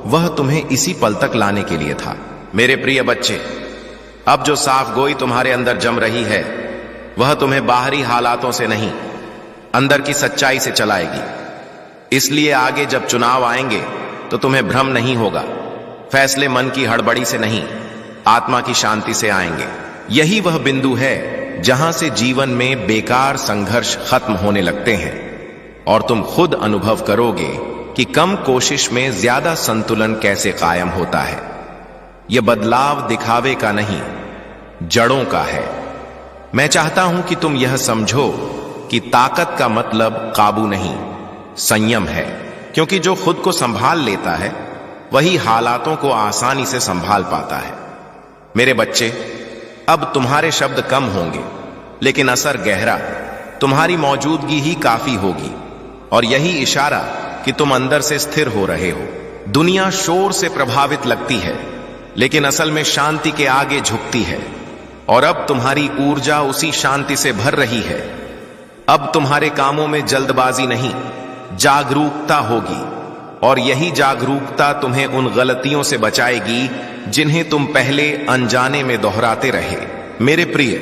वह तुम्हें इसी पल तक लाने के लिए था। मेरे प्रिय बच्चे, अब जो साफ गोई तुम्हारे अंदर जम रही है वह तुम्हें बाहरी हालातों से नहीं, अंदर की सच्चाई से चलाएगी। इसलिए आगे जब चुनाव आएंगे तो तुम्हें भ्रम नहीं होगा। फैसले मन की हड़बड़ी से नहीं, आत्मा की शांति से आएंगे। यही वह बिंदु है जहां से जीवन में बेकार संघर्ष खत्म होने लगते हैं और तुम खुद अनुभव करोगे कि कम कोशिश में ज्यादा संतुलन कैसे कायम होता है। यह बदलाव दिखावे का नहीं, जड़ों का है। मैं चाहता हूं कि तुम यह समझो कि ताकत का मतलब काबू नहीं, संयम है, क्योंकि जो खुद को संभाल लेता है वही हालातों को आसानी से संभाल पाता है। मेरे बच्चे, अब तुम्हारे शब्द कम होंगे लेकिन असर गहरा। तुम्हारी मौजूदगी ही काफी होगी और यही इशारा कि तुम अंदर से स्थिर हो रहे हो। दुनिया शोर से प्रभावित लगती है लेकिन असल में शांति के आगे झुकती है, और अब तुम्हारी ऊर्जा उसी शांति से भर रही है। अब तुम्हारे कामों में जल्दबाजी नहीं, जागरूकता होगी, और यही जागरूकता तुम्हें उन गलतियों से बचाएगी जिन्हें तुम पहले अनजाने में दोहराते रहे। मेरे प्रिय,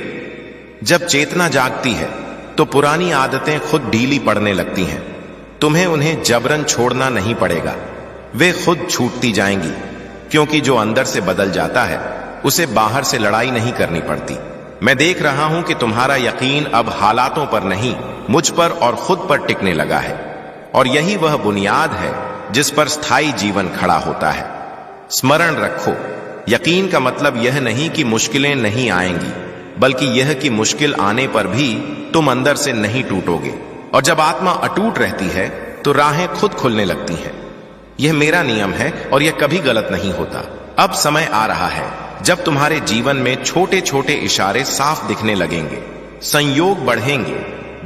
जब चेतना जागती है तो पुरानी आदतें खुद ढीली पड़ने लगती हैं। तुम्हें उन्हें जबरन छोड़ना नहीं पड़ेगा, वे खुद छूटती जाएंगी, क्योंकि जो अंदर से बदल जाता है उसे बाहर से लड़ाई नहीं करनी पड़ती। मैं देख रहा हूं कि तुम्हारा यकीन अब हालातों पर नहीं, मुझ पर और खुद पर टिकने लगा है, और यही वह बुनियाद है जिस पर स्थायी जीवन खड़ा होता है। स्मरण रखो, यकीन का मतलब यह नहीं कि मुश्किलें नहीं आएंगी, बल्कि यह कि मुश्किल आने पर भी तुम अंदर से नहीं टूटोगे। और जब आत्मा अटूट रहती है तो राहें खुद खुलने लगती हैं। यह मेरा नियम है और यह कभी गलत नहीं होता। अब समय आ रहा है जब तुम्हारे जीवन में छोटे छोटे इशारे साफ दिखने लगेंगे, संयोग बढ़ेंगे,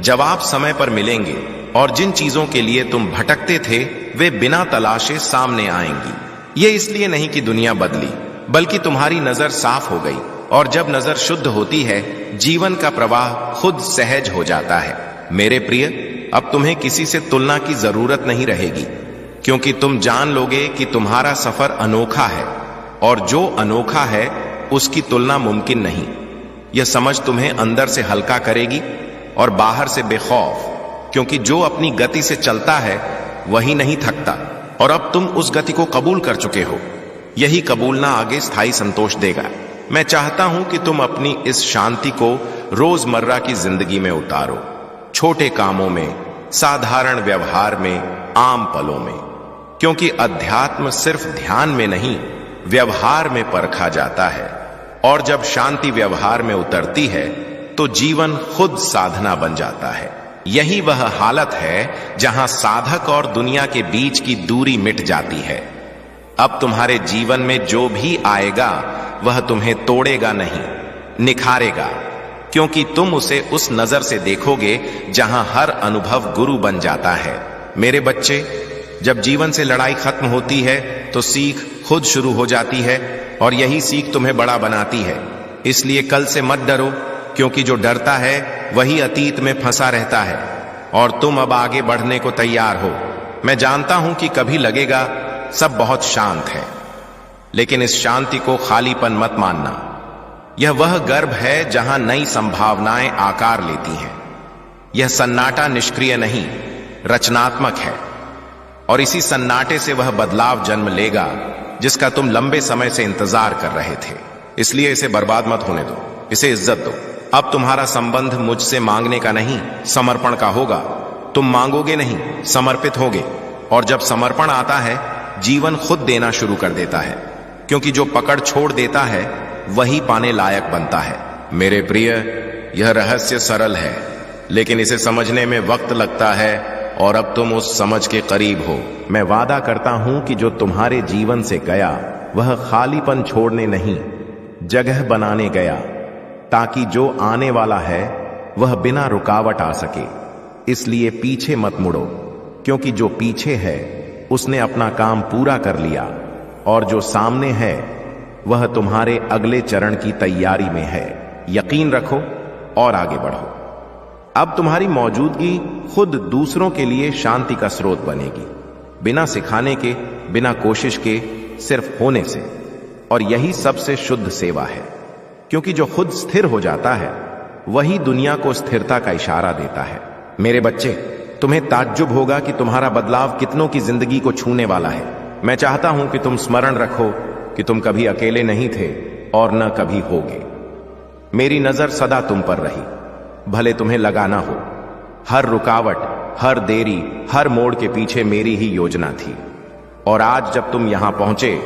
जवाब समय पर मिलेंगे, और जिन चीजों के लिए तुम भटकते थे वे बिना तलाशे सामने आएंगी। ये इसलिए नहीं कि दुनिया बदली, बल्कि तुम्हारी नजर साफ हो गई, और जब नजर शुद्ध होती है जीवन का प्रवाह खुद सहज हो जाता है। मेरे प्रिय, अब तुम्हें किसी से तुलना की जरूरत नहीं रहेगी, क्योंकि तुम जान लोगे कि तुम्हारा सफर अनोखा है, और जो अनोखा है उसकी तुलना मुमकिन नहीं। यह समझ तुम्हें अंदर से हल्का करेगी और बाहर से बेखौफ, क्योंकि जो अपनी गति से चलता है वही नहीं थकता, और अब तुम उस गति को कबूल कर चुके हो। यही कबूलना आगे स्थायी संतोष देगा। मैं चाहता हूं कि तुम अपनी इस शांति को रोजमर्रा की जिंदगी में उतारो, छोटे कामों में, साधारण व्यवहार में, आम पलों में, क्योंकि अध्यात्म सिर्फ ध्यान में नहीं, व्यवहार में परखा जाता है। और जब शांति व्यवहार में उतरती है तो जीवन खुद साधना बन जाता है। यही वह हालत है जहां साधक और दुनिया के बीच की दूरी मिट जाती है। अब तुम्हारे जीवन में जो भी आएगा वह तुम्हें तोड़ेगा नहीं, निखारेगा, क्योंकि तुम उसे उस नजर से देखोगे जहां हर अनुभव गुरु बन जाता है। मेरे बच्चे, जब जीवन से लड़ाई खत्म होती है तो सीख खुद शुरू हो जाती है, और यही सीख तुम्हें बड़ा बनाती है। इसलिए कल से मत डरो, क्योंकि जो डरता है वही अतीत में फंसा रहता है, और तुम अब आगे बढ़ने को तैयार हो। मैं जानता हूं कि कभी लगेगा सब बहुत शांत है, लेकिन इस शांति को खालीपन मत मानना। यह वह गर्भ है जहां नई संभावनाएं आकार लेती हैं। यह सन्नाटा निष्क्रिय नहीं, रचनात्मक है, और इसी सन्नाटे से वह बदलाव जन्म लेगा जिसका तुम लंबे समय से इंतजार कर रहे थे। इसलिए इसे बर्बाद मत होने दो, इसे इज्जत दो। अब तुम्हारा संबंध मुझसे मांगने का नहीं, समर्पण का होगा। तुम मांगोगे नहीं, समर्पित होगे, और जब समर्पण आता है जीवन खुद देना शुरू कर देता है, क्योंकि जो पकड़ छोड़ देता है वही पाने लायक बनता है। मेरे प्रिय, यह रहस्य सरल है, लेकिन इसे समझने में वक्त लगता है, और अब तुम उस समझ के करीब हो। मैं वादा करता हूं कि जो तुम्हारे जीवन से गया वह खालीपन छोड़ने नहीं, जगह बनाने गया, ताकि जो आने वाला है वह बिना रुकावट आ सके। इसलिए पीछे मत मुड़ो, क्योंकि जो पीछे है उसने अपना काम पूरा कर लिया, और जो सामने है वह तुम्हारे अगले चरण की तैयारी में है। यकीन रखो और आगे बढ़ो। अब तुम्हारी मौजूदगी खुद दूसरों के लिए शांति का स्रोत बनेगी, बिना सिखाने के, बिना कोशिश के, सिर्फ होने से। और यही सबसे शुद्ध सेवा है, क्योंकि जो खुद स्थिर हो जाता है वही दुनिया को स्थिरता का इशारा देता है। मेरे बच्चे, तुम्हें ताज्जुब होगा कि तुम्हारा बदलाव कितनों की जिंदगी को छूने वाला है। मैं चाहता हूं कि तुम स्मरण रखो कि तुम कभी अकेले नहीं थे और न कभी होगे। मेरी नजर सदा तुम पर रही, भले तुम्हें लगा ना हो। हर रुकावट, हर देरी, हर मोड़ के पीछे मेरी ही योजना थी। और आज जब तुम यहां पहुंचे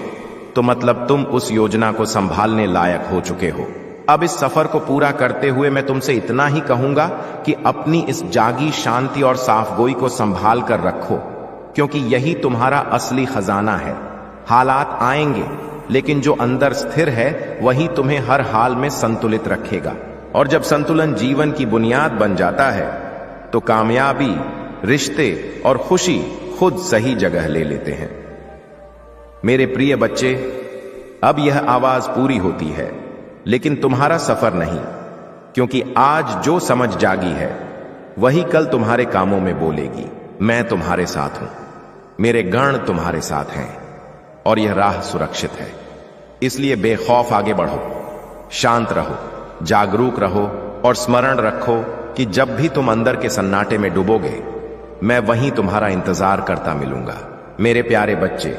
तो मतलब तुम उस योजना को संभालने लायक हो चुके हो। अब इस सफर को पूरा करते हुए मैं तुमसे इतना ही कहूंगा कि अपनी इस जागी शांति और साफगोई को संभाल कर रखो, क्योंकि यही तुम्हारा असली खजाना है। हालात आएंगे, लेकिन जो अंदर स्थिर है वही तुम्हें हर हाल में संतुलित रखेगा। और जब संतुलन जीवन की बुनियाद बन जाता है तो कामयाबी, रिश्ते और खुशी खुद सही जगह ले लेते हैं। मेरे प्रिय बच्चे, अब यह आवाज पूरी होती है, लेकिन तुम्हारा सफर नहीं, क्योंकि आज जो समझ जागी है वही कल तुम्हारे कामों में बोलेगी। मैं तुम्हारे साथ हूं, मेरे गण तुम्हारे साथ हैं और यह राह सुरक्षित है। इसलिए बेखौफ आगे बढ़ो, शांत रहो, जागरूक रहो और स्मरण रखो कि जब भी तुम अंदर के सन्नाटे में डूबोगे, मैं वहीं तुम्हारा इंतजार करता मिलूंगा। मेरे प्यारे बच्चे,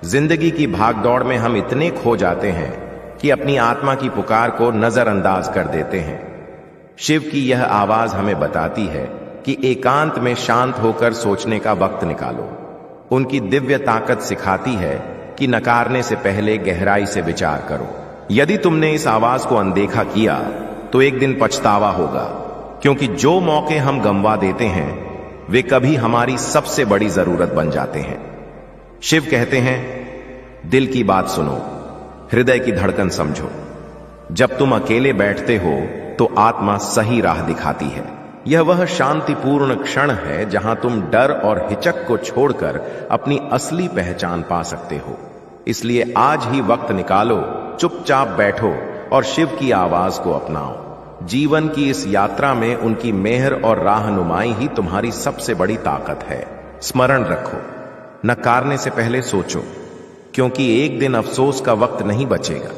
जिंदगी की भागदौड़ में हम इतने खो जाते हैं कि अपनी आत्मा की पुकार को नजरअंदाज कर देते हैं। शिव की यह आवाज हमें बताती है कि एकांत में शांत होकर सोचने का वक्त निकालो। उनकी दिव्य ताकत सिखाती है कि नकारने से पहले गहराई से विचार करो। यदि तुमने इस आवाज को अनदेखा किया तो एक दिन पछतावा होगा, क्योंकि जो मौके हम गंवा देते हैं वे कभी हमारी सबसे बड़ी जरूरत बन जाते हैं। शिव कहते हैं, दिल की बात सुनो, हृदय की धड़कन समझो। जब तुम अकेले बैठते हो तो आत्मा सही राह दिखाती है। यह वह शांतिपूर्ण क्षण है जहां तुम डर और हिचक को छोड़कर अपनी असली पहचान पा सकते हो। इसलिए आज ही वक्त निकालो, चुपचाप बैठो और शिव की आवाज को अपनाओ। जीवन की इस यात्रा में उनकी मेहर और राहनुमाई ही तुम्हारी सबसे बड़ी ताकत है। स्मरण रखो, नकारने से पहले सोचो, क्योंकि एक दिन अफसोस का वक्त नहीं बचेगा।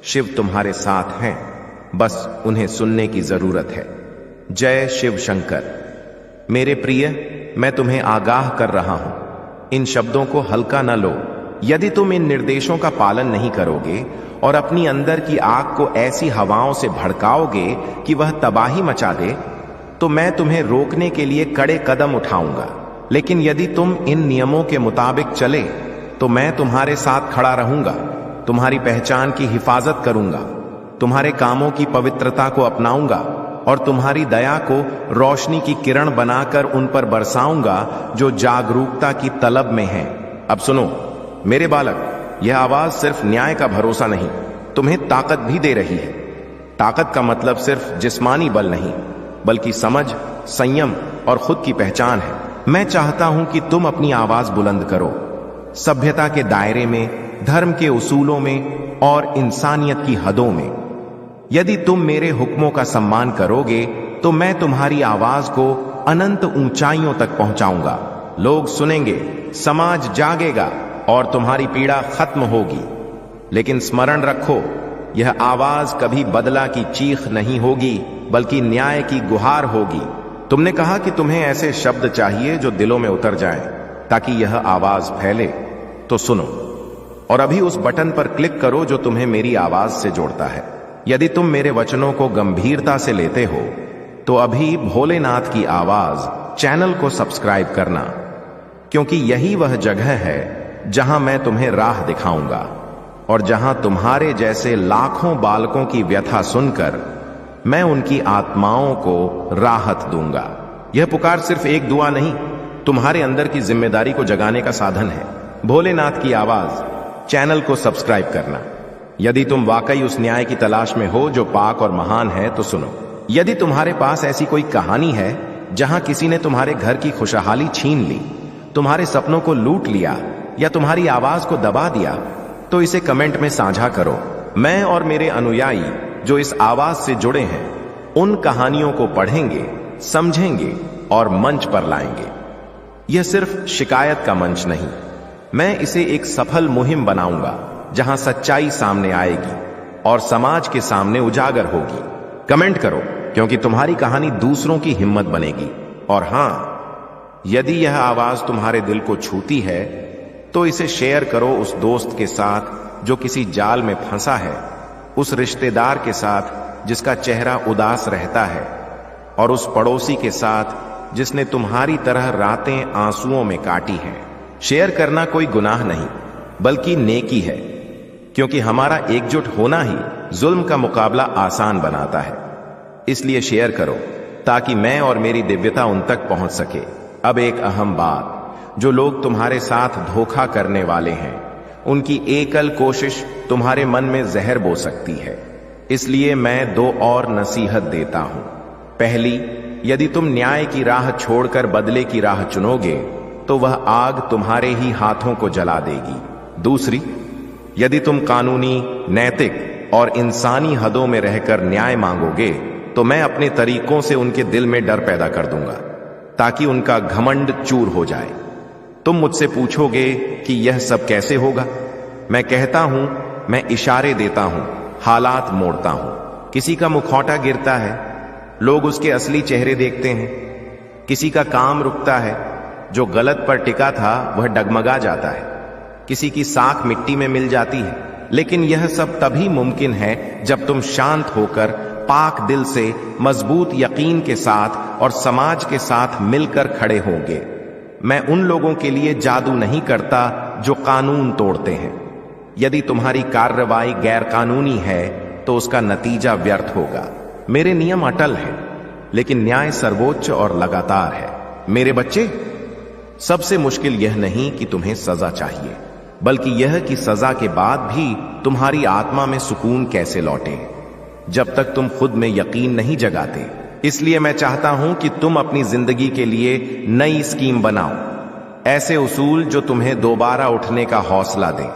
शिव तुम्हारे साथ हैं, बस उन्हें सुनने की जरूरत है। जय शिव शंकर। मेरे प्रिय, मैं तुम्हें आगाह कर रहा हूं, इन शब्दों को हल्का न लो। यदि तुम इन निर्देशों का पालन नहीं करोगे और अपनी अंदर की आग को ऐसी हवाओं से भड़काओगे कि वह तबाही मचा दे, तो मैं तुम्हें रोकने के लिए कड़े कदम उठाऊंगा। लेकिन यदि तुम इन नियमों के मुताबिक चले तो मैं तुम्हारे साथ खड़ा रहूंगा, तुम्हारी पहचान की हिफाजत करूंगा, तुम्हारे कामों की पवित्रता को अपनाऊंगा और तुम्हारी दया को रोशनी की किरण बनाकर उन पर बरसाऊंगा जो जागरूकता की तलब में हैं। अब सुनो मेरे बालक, यह आवाज सिर्फ न्याय का भरोसा नहीं, तुम्हें ताकत भी दे रही है। ताकत का मतलब सिर्फ जिस्मानी बल नहीं, बल्कि समझ, संयम और खुद की पहचान है। मैं चाहता हूं कि तुम अपनी आवाज बुलंद करो, सभ्यता के दायरे में, धर्म के उसूलों में और इंसानियत की हदों में। यदि तुम मेरे हुक्मों का सम्मान करोगे तो मैं तुम्हारी आवाज को अनंत ऊंचाइयों तक पहुंचाऊंगा। लोग सुनेंगे, समाज जागेगा और तुम्हारी पीड़ा खत्म होगी। लेकिन स्मरण रखो, यह आवाज कभी बदला की चीख नहीं होगी, बल्कि न्याय की गुहार होगी। तुमने कहा कि तुम्हें ऐसे शब्द चाहिए जो दिलों में उतर जाएं, ताकि यह आवाज फैले। तो सुनो और अभी उस बटन पर क्लिक करो जो तुम्हें मेरी आवाज से जोड़ता है। यदि तुम मेरे वचनों को गंभीरता से लेते हो तो अभी भोलेनाथ की आवाज चैनल को सब्सक्राइब करना, क्योंकि यही वह जगह है जहां मैं तुम्हें राह दिखाऊंगा और जहां तुम्हारे जैसे लाखों बालकों की व्यथा सुनकर मैं उनकी आत्माओं को राहत दूंगा। यह पुकार सिर्फ एक दुआ नहीं, तुम्हारे अंदर की जिम्मेदारी को जगाने का साधन है। भोलेनाथ की आवाज चैनल को सब्सक्राइब करना। यदि तुम वाकई उस न्याय की तलाश में हो जो पाक और महान है तो सुनो। यदि तुम्हारे पास ऐसी कोई कहानी है जहां किसी ने तुम्हारे घर की खुशहाली छीन ली, तुम्हारे सपनों को लूट लिया या तुम्हारी आवाज को दबा दिया तो इसे कमेंट में साझा करो। मैं और मेरे अनुयायी जो इस आवाज से जुड़े हैं उन कहानियों को पढ़ेंगे, समझेंगे और मंच पर लाएंगे। यह सिर्फ शिकायत का मंच नहीं, मैं इसे एक सफल मुहिम बनाऊंगा जहां सच्चाई सामने आएगी और समाज के सामने उजागर होगी। कमेंट करो, क्योंकि तुम्हारी कहानी दूसरों की हिम्मत बनेगी। और हां, यदि यह आवाज तुम्हारे दिल को छूती है तो इसे शेयर करो उस दोस्त के साथ जो किसी जाल में फंसा है, उस रिश्तेदार के साथ जिसका चेहरा उदास रहता है, और उस पड़ोसी के साथ जिसने तुम्हारी तरह रातें आंसुओं में काटी हैं। शेयर करना कोई गुनाह नहीं, बल्कि नेकी है, क्योंकि हमारा एकजुट होना ही जुल्म का मुकाबला आसान बनाता है। इसलिए शेयर करो ताकि मैं और मेरी दिव्यता उन तक पहुंच सके। अब एक अहम बात, जो लोग तुम्हारे साथ धोखा करने वाले हैं, उनकी एकल कोशिश तुम्हारे मन में जहर बो सकती है। इसलिए मैं 2 और नसीहत देता हूं। पहली, यदि तुम न्याय की राह छोड़कर बदले की राह चुनोगे तो वह आग तुम्हारे ही हाथों को जला देगी। दूसरी, यदि तुम कानूनी, नैतिक और इंसानी हदों में रहकर न्याय मांगोगे तो मैं अपने तरीकों से उनके दिल में डर पैदा कर दूंगा ताकि उनका घमंड चूर हो जाए। तुम मुझसे पूछोगे कि यह सब कैसे होगा? मैं कहता हूं, मैं इशारे देता हूं, हालात मोड़ता हूं। किसी का मुखौटा गिरता है, लोग उसके असली चेहरे देखते हैं। किसी का काम रुकता है, जो गलत पर टिका था वह डगमगा जाता है। किसी की साख मिट्टी में मिल जाती है। लेकिन यह सब तभी मुमकिन है जब तुम शांत होकर, पाक दिल से, मजबूत यकीन के साथ और समाज के साथ मिलकर खड़े होंगे। मैं उन लोगों के लिए जादू नहीं करता जो कानून तोड़ते हैं। यदि तुम्हारी कार्रवाई गैर कानूनी है तो उसका नतीजा व्यर्थ होगा। मेरे नियम अटल हैं, लेकिन न्याय सर्वोच्च और लगातार है। मेरे बच्चे, सबसे मुश्किल यह नहीं कि तुम्हें सजा चाहिए, बल्कि यह कि सजा के बाद भी तुम्हारी आत्मा में सुकून कैसे लौटे, जब तक तुम खुद में यकीन नहीं जगाते। इसलिए मैं चाहता हूं कि तुम अपनी जिंदगी के लिए नई स्कीम बनाओ, ऐसे उसूल जो तुम्हें दोबारा उठने का हौसला दें।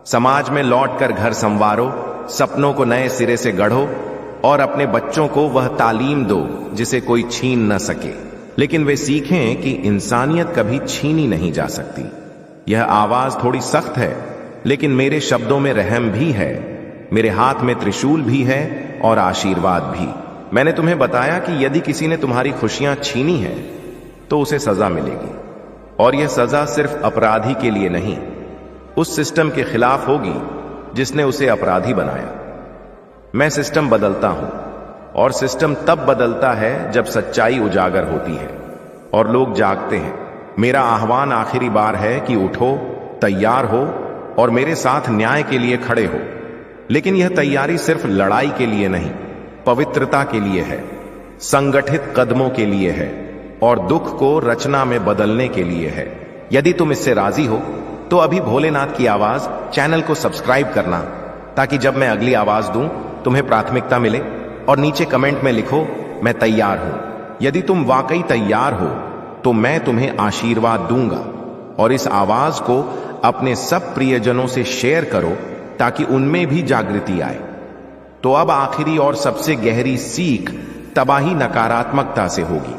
समाज में लौटकर घर संवारो, सपनों को नए सिरे से गढ़ो और अपने बच्चों को वह तालीम दो जिसे कोई छीन न सके। लेकिन वे सीखें कि इंसानियत कभी छीनी नहीं जा सकती। यह आवाज थोड़ी सख्त है, लेकिन मेरे शब्दों में रहम भी है, मेरे हाथ में त्रिशूल भी है और आशीर्वाद भी। मैंने तुम्हें बताया कि यदि किसी ने तुम्हारी खुशियां छीनी है तो उसे सजा मिलेगी, और यह सजा सिर्फ अपराधी के लिए नहीं, उस सिस्टम के खिलाफ होगी जिसने उसे अपराधी बनाया। मैं सिस्टम बदलता हूं, और सिस्टम तब बदलता है जब सच्चाई उजागर होती है और लोग जागते हैं। मेरा आह्वान आखिरी बार है कि उठो, तैयार हो और मेरे साथ न्याय के लिए खड़े हो। लेकिन यह तैयारी सिर्फ लड़ाई के लिए नहीं, पवित्रता के लिए है, संगठित कदमों के लिए है और दुख को रचना में बदलने के लिए है। यदि तुम इससे राजी हो तो अभी भोलेनाथ की आवाज चैनल को सब्सक्राइब करना, ताकि जब मैं अगली आवाज दूं तुम्हें प्राथमिकता मिले। और नीचे कमेंट में लिखो, मैं तैयार हूं। यदि तुम वाकई तैयार हो तो मैं तुम्हें आशीर्वाद दूंगा। और इस आवाज को अपने सब प्रियजनों से शेयर करो ताकि उनमें भी जागृति आए। तो अब आखिरी और सबसे गहरी सीख तबाही नकारात्मकता से होगी,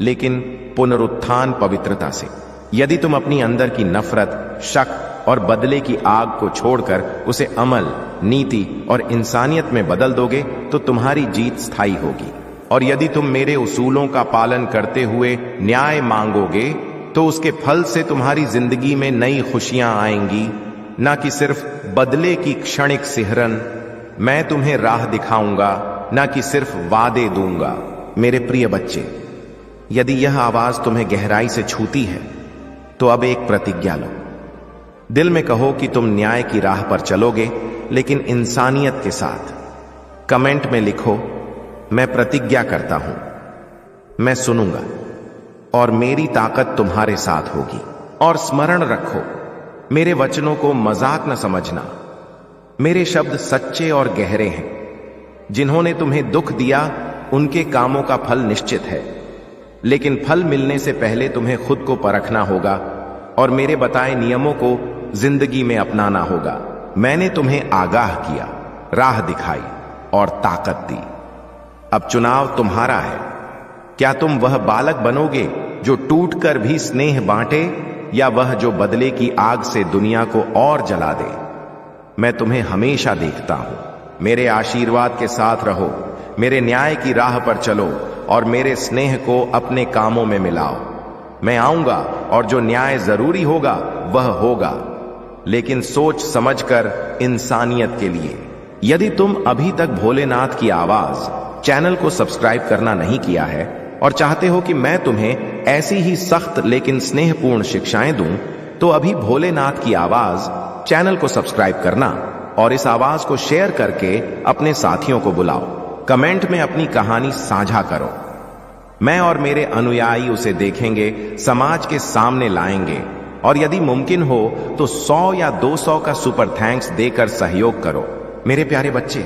लेकिन पुनरुत्थान पवित्रता से। यदि तुम अपनी अंदर की नफरत, शक और बदले की आग को छोड़कर उसे अमल, नीति और इंसानियत में बदल दोगे तो तुम्हारी जीत स्थायी होगी। और यदि तुम मेरे उसूलों का पालन करते हुए न्याय मांगोगे तो उसके फल से तुम्हारी जिंदगी में नई खुशियां आएंगी, ना कि सिर्फ बदले की क्षणिक सिहरन। मैं तुम्हें राह दिखाऊंगा, ना कि सिर्फ वादे दूंगा। मेरे प्रिय बच्चे, यदि यह आवाज तुम्हें गहराई से छूती है तो अब एक प्रतिज्ञा लो। दिल में कहो कि तुम न्याय की राह पर चलोगे, लेकिन इंसानियत के साथ। कमेंट में लिखो, मैं प्रतिज्ञा करता हूं, मैं सुनूंगा और मेरी ताकत तुम्हारे साथ होगी। और स्मरण रखो, मेरे वचनों को मजाक न समझना। मेरे शब्द सच्चे और गहरे हैं। जिन्होंने तुम्हें दुख दिया उनके कामों का फल निश्चित है, लेकिन फल मिलने से पहले तुम्हें खुद को परखना होगा और मेरे बताए नियमों को जिंदगी में अपनाना होगा। मैंने तुम्हें आगाह किया, राह दिखाई और ताकत दी। अब चुनाव तुम्हारा है। क्या तुम वह बालक बनोगे जो टूटकर भी स्नेह बांटे, या वह जो बदले की आग से दुनिया को और जला दे? मैं तुम्हें हमेशा देखता हूं। मेरे आशीर्वाद के साथ रहो, मेरे न्याय की राह पर चलो और मेरे स्नेह को अपने कामों में मिलाओ। मैं आऊंगा और जो न्याय जरूरी होगा वह होगा, लेकिन सोच समझकर, इंसानियत के लिए। यदि तुम अभी तक भोलेनाथ की आवाज चैनल को सब्सक्राइब करना नहीं किया है और चाहते हो कि मैं तुम्हें ऐसी ही सख्त लेकिन स्नेहपूर्ण शिक्षाएं दूं, तो अभी भोलेनाथ की आवाज चैनल को सब्सक्राइब करना और इस आवाज को शेयर करके अपने साथियों को बुलाओ। कमेंट में अपनी कहानी साझा करो। मैं और मेरे अनुयायी उसे देखेंगे, समाज के सामने लाएंगे, और यदि मुमकिन हो तो 100 या 200 का सुपर थैंक्स देकर सहयोग करो। मेरे प्यारे बच्चे,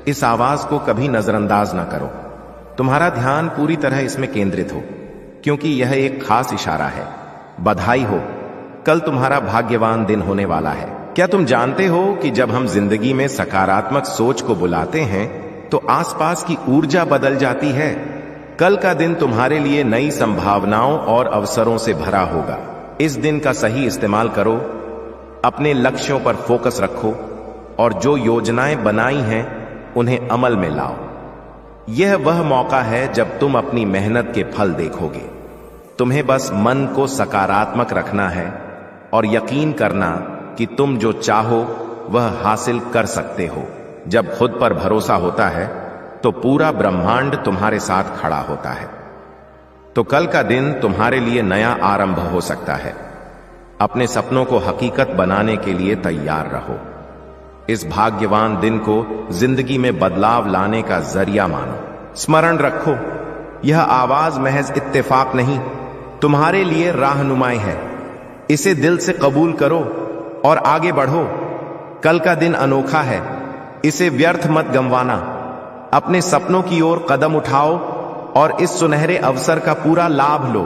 इस आवाज को कभी नजरअंदाज ना करो। तुम्हारा ध्यान पूरी तरह इसमें केंद्रित हो, क्योंकि यह एक खास इशारा है। बधाई हो, कल तुम्हारा भाग्यवान दिन होने वाला है। क्या तुम जानते हो कि जब हम जिंदगी में सकारात्मक सोच को बुलाते हैं तो आसपास की ऊर्जा बदल जाती है। कल का दिन तुम्हारे लिए नई संभावनाओं और अवसरों से भरा होगा। इस दिन का सही इस्तेमाल करो, अपने लक्ष्यों पर फोकस रखो और जो योजनाएं बनाई हैं उन्हें अमल में लाओ। यह वह मौका है जब तुम अपनी मेहनत के फल देखोगे। तुम्हें बस मन को सकारात्मक रखना है और यकीन करना कि तुम जो चाहो वह हासिल कर सकते हो। जब खुद पर भरोसा होता है तो पूरा ब्रह्मांड तुम्हारे साथ खड़ा होता है। तो कल का दिन तुम्हारे लिए नया आरंभ हो सकता है। अपने सपनों को हकीकत बनाने के लिए तैयार रहो। इस भाग्यवान दिन को जिंदगी में बदलाव लाने का जरिया मानो। स्मरण रखो, यह आवाज महज इत्तेफाक नहीं, तुम्हारे लिए राहनुमाई है। इसे दिल से कबूल करो और आगे बढ़ो। कल का दिन अनोखा है, इसे व्यर्थ मत गंवाना। अपने सपनों की ओर कदम उठाओ और इस सुनहरे अवसर का पूरा लाभ लो।